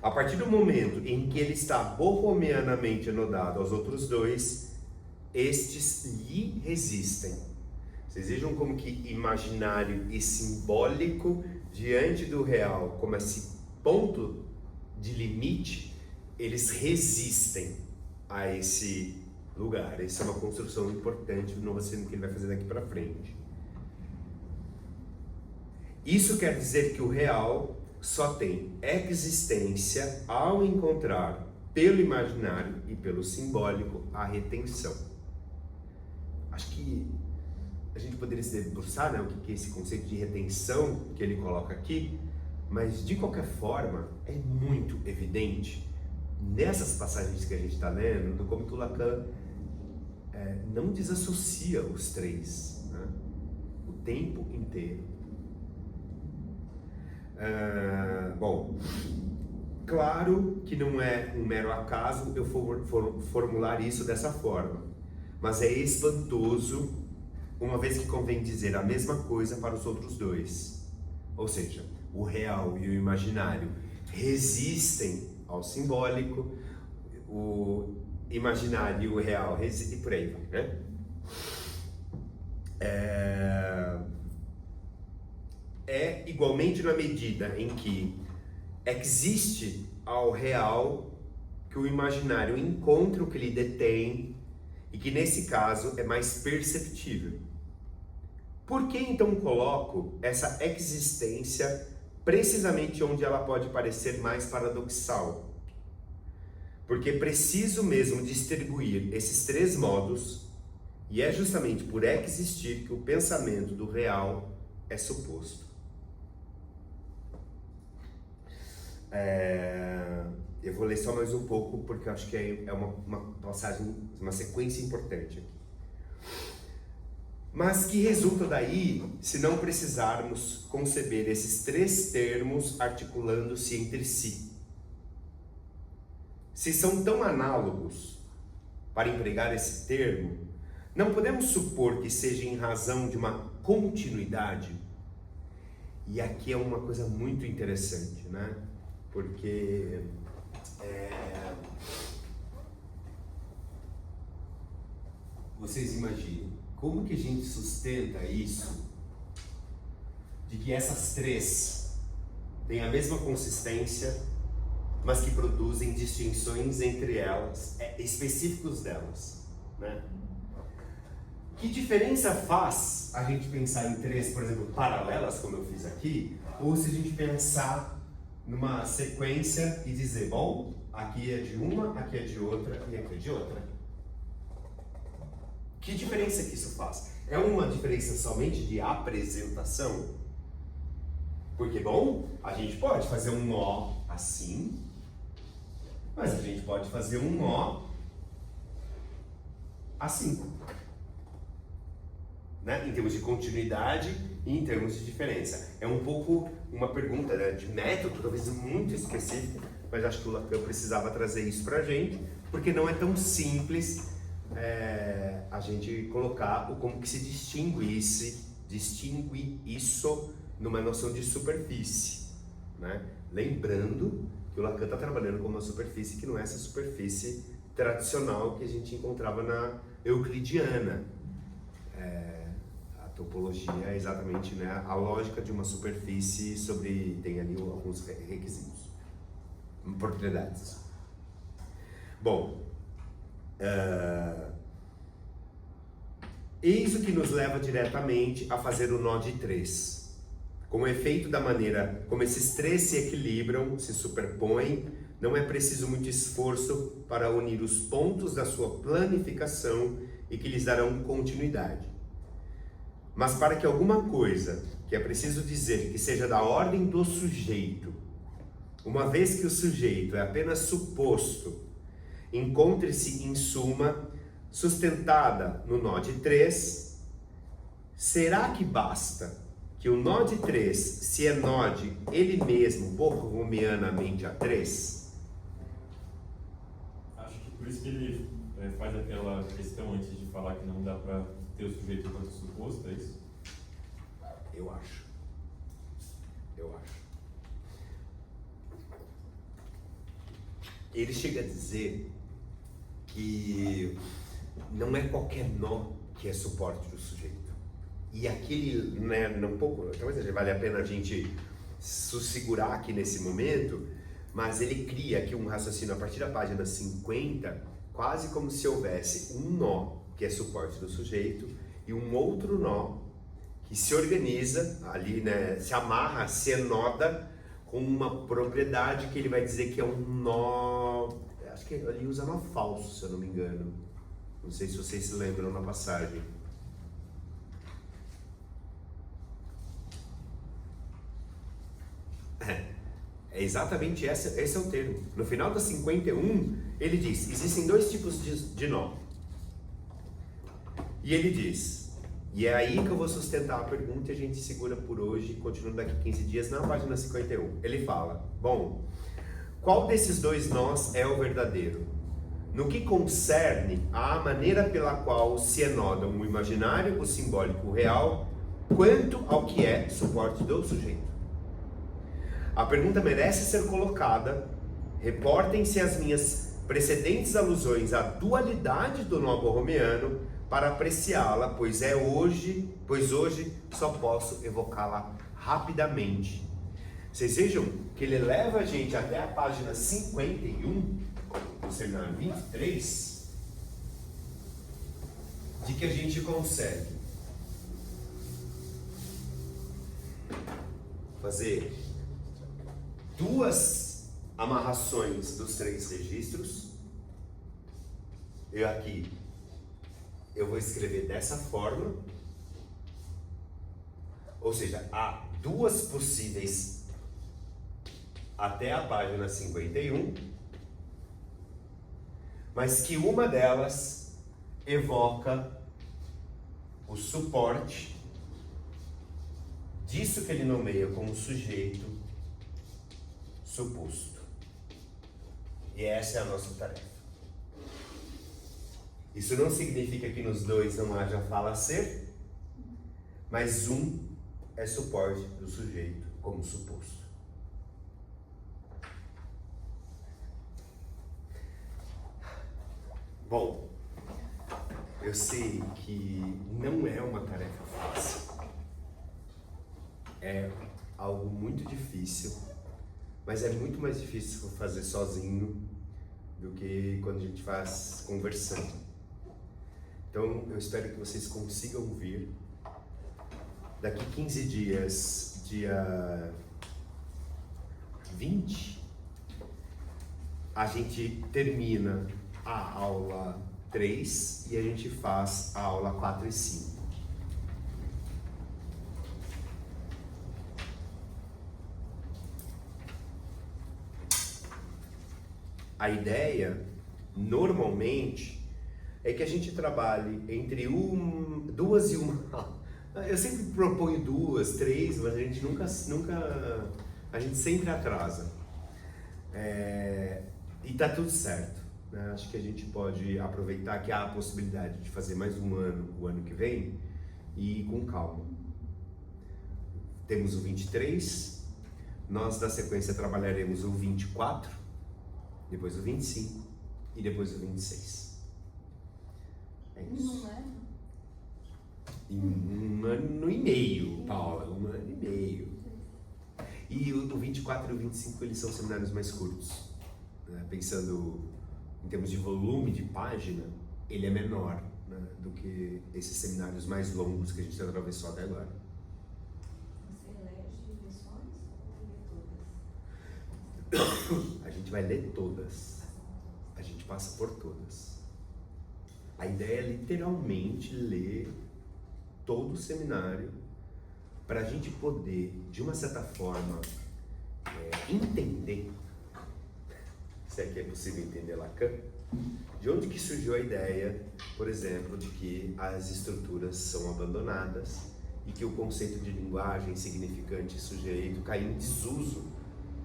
Speaker 1: A partir do momento em que ele está bohemianamente anodado aos outros 2, estes lhe resistem. Vocês vejam como que imaginário e simbólico diante do real, como esse ponto de limite, eles resistem a esse lugar. Essa é uma construção importante no raciocínio que ele vai fazer daqui para frente. Isso quer dizer que o real só tem existência ao encontrar pelo imaginário e pelo simbólico a retenção. Acho que a gente poderia se debruçar, né, o que é esse conceito de retenção que ele coloca aqui, mas de qualquer forma é muito evidente nessas passagens que a gente está lendo, do como que o Lacan não desassocia os 3, né, o tempo inteiro. Bom, claro que não é um mero acaso eu formular isso dessa forma, mas é espantoso, uma vez que convém dizer a mesma coisa para os outros 2. Ou seja, o real e o imaginário resistem ao simbólico, o imaginário e o real resistem, e por aí vai, né? É igualmente na medida em que existe ao real que o imaginário encontra o que lhe detém e que nesse caso é mais perceptível. Por que então coloco essa existência precisamente onde ela pode parecer mais paradoxal? Porque preciso mesmo distribuir esses 3 modos e é justamente por existir que o pensamento do real é suposto. Eu vou ler só mais um pouco porque eu acho que é uma passagem, uma sequência importante aqui. Mas que resulta daí se não precisarmos conceber esses 3 termos articulando-se entre si? Se são tão análogos, para empregar esse termo, não podemos supor que seja em razão de uma continuidade? E aqui é uma coisa muito interessante, né? Porque vocês imaginem como que a gente sustenta isso de que essas 3 têm a mesma consistência, mas que produzem distinções entre elas, específicos delas, né? Que diferença faz a gente pensar em 3, por exemplo, paralelas, como eu fiz aqui, ou se a gente pensar numa sequência e dizer, bom, aqui é de uma, aqui é de outra e aqui é de outra. Que diferença que isso faz? É uma diferença somente de apresentação? Porque, bom, a gente pode fazer um nó assim, mas a gente pode fazer um nó assim. né? Em termos de continuidade e em termos de diferença. É um pouco uma pergunta, né, de método, talvez muito específica, mas acho que o Lacan precisava trazer isso pra gente, porque não é tão simples a gente colocar como que se distingue isso numa noção de superfície, né? Lembrando que o Lacan está trabalhando com uma superfície que não é essa superfície tradicional que a gente encontrava na euclidiana. A topologia é exatamente, né, a lógica de uma superfície tem ali alguns requisitos, propriedades. Bom, eis o que nos leva diretamente a fazer o nó de 3. Como efeito da maneira como esses 3 se equilibram, se superpõem, não é preciso muito esforço para unir os pontos da sua planificação e que lhes darão continuidade. Mas para que alguma coisa, que é preciso dizer que seja da ordem do sujeito, uma vez que o sujeito é apenas suposto, encontre-se em suma sustentada no nó de 3, será que basta que o nó de 3 se enode ele mesmo borromianamente a 3?
Speaker 5: Acho que por isso que ele faz aquela questão antes de falar que não dá para ter o sujeito enquanto suposto, é isso?
Speaker 1: Eu acho. Ele chega a dizer que não é qualquer nó que é suporte do sujeito. E aquele, né, um pouco, talvez vale a pena a gente segurar aqui nesse momento, mas ele cria aqui um raciocínio a partir da página 50, quase como se houvesse um nó que é suporte do sujeito e um outro nó que se organiza ali, né, se amarra, se enoda com uma propriedade que ele vai dizer que é um nó, acho que ele usa nó falso, se eu não me engano. Não sei se vocês se lembram na passagem. É exatamente esse é o termo. No final da 51, ele diz, existem 2 tipos de nó. E ele diz, e é aí que eu vou sustentar a pergunta e a gente segura por hoje, continuando daqui 15 dias, na página 51. Ele fala, bom, qual desses 2 nós é o verdadeiro? No que concerne à maneira pela qual se enodam o imaginário, o simbólico, o real, quanto ao que é suporte do sujeito. A pergunta merece ser colocada, reportem-se as minhas precedentes alusões à dualidade do nó borromiano para apreciá-la, pois hoje só posso evocá-la rapidamente. Vocês vejam que ele leva a gente até a página 51, ou seja, na 23, de que a gente consegue fazer 2 amarrações dos 3 registros. Eu vou escrever dessa forma, ou seja, há 2 possíveis até a página 51, mas que uma delas evoca o suporte disso que ele nomeia como sujeito suposto. E essa é a nossa tarefa. Isso não significa que nos 2 não haja fala-ser, mas um é suporte do sujeito como suposto. Bom, eu sei que não é uma tarefa fácil. É algo muito difícil, mas é muito mais difícil fazer sozinho do que quando a gente faz conversando. Então, eu espero que vocês consigam vir. Daqui 15 dias, dia 20, a gente termina a aula 3 e a gente faz a aula 4 e 5. A ideia, normalmente, é que a gente trabalhe entre 2 2 e 1 aula. Eu sempre proponho 2, 3, mas a gente a gente sempre atrasa. E tá tudo certo, né? Acho que a gente pode aproveitar que há a possibilidade de fazer mais um ano, o ano que vem, e ir com calma. Temos o 23, nós na sequência trabalharemos o 24, depois o 25 e depois o 26. É isso.
Speaker 2: Não é?
Speaker 1: Em 1 ano e meio, Paula, 1 ano e meio. E o 24 e o 25 eles são seminários mais curtos, né? Pensando em termos de volume de página, ele é menor, né, do que esses seminários mais longos que a gente atravessou até agora.
Speaker 4: Você elege lições ou lê todas?
Speaker 1: A gente vai ler todas, a gente passa por todas. A ideia é literalmente ler todo o seminário para a gente poder, de uma certa forma, entender, se é que é possível entender Lacan, de onde que surgiu a ideia, por exemplo, de que as estruturas são abandonadas e que o conceito de linguagem, significante e sujeito cai em desuso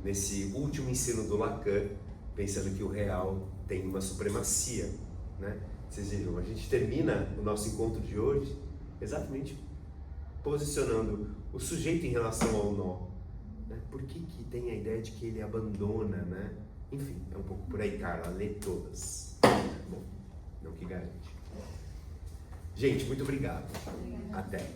Speaker 1: nesse último ensino do Lacan, pensando que o real tem uma supremacia, né? Vocês viram, a gente termina o nosso encontro de hoje exatamente posicionando o sujeito em relação ao nó, né? Por que que tem a ideia de que ele abandona, né? Enfim, é um pouco por aí, Carla, lê todas. Bom, não que garante. Gente, muito obrigado. Até.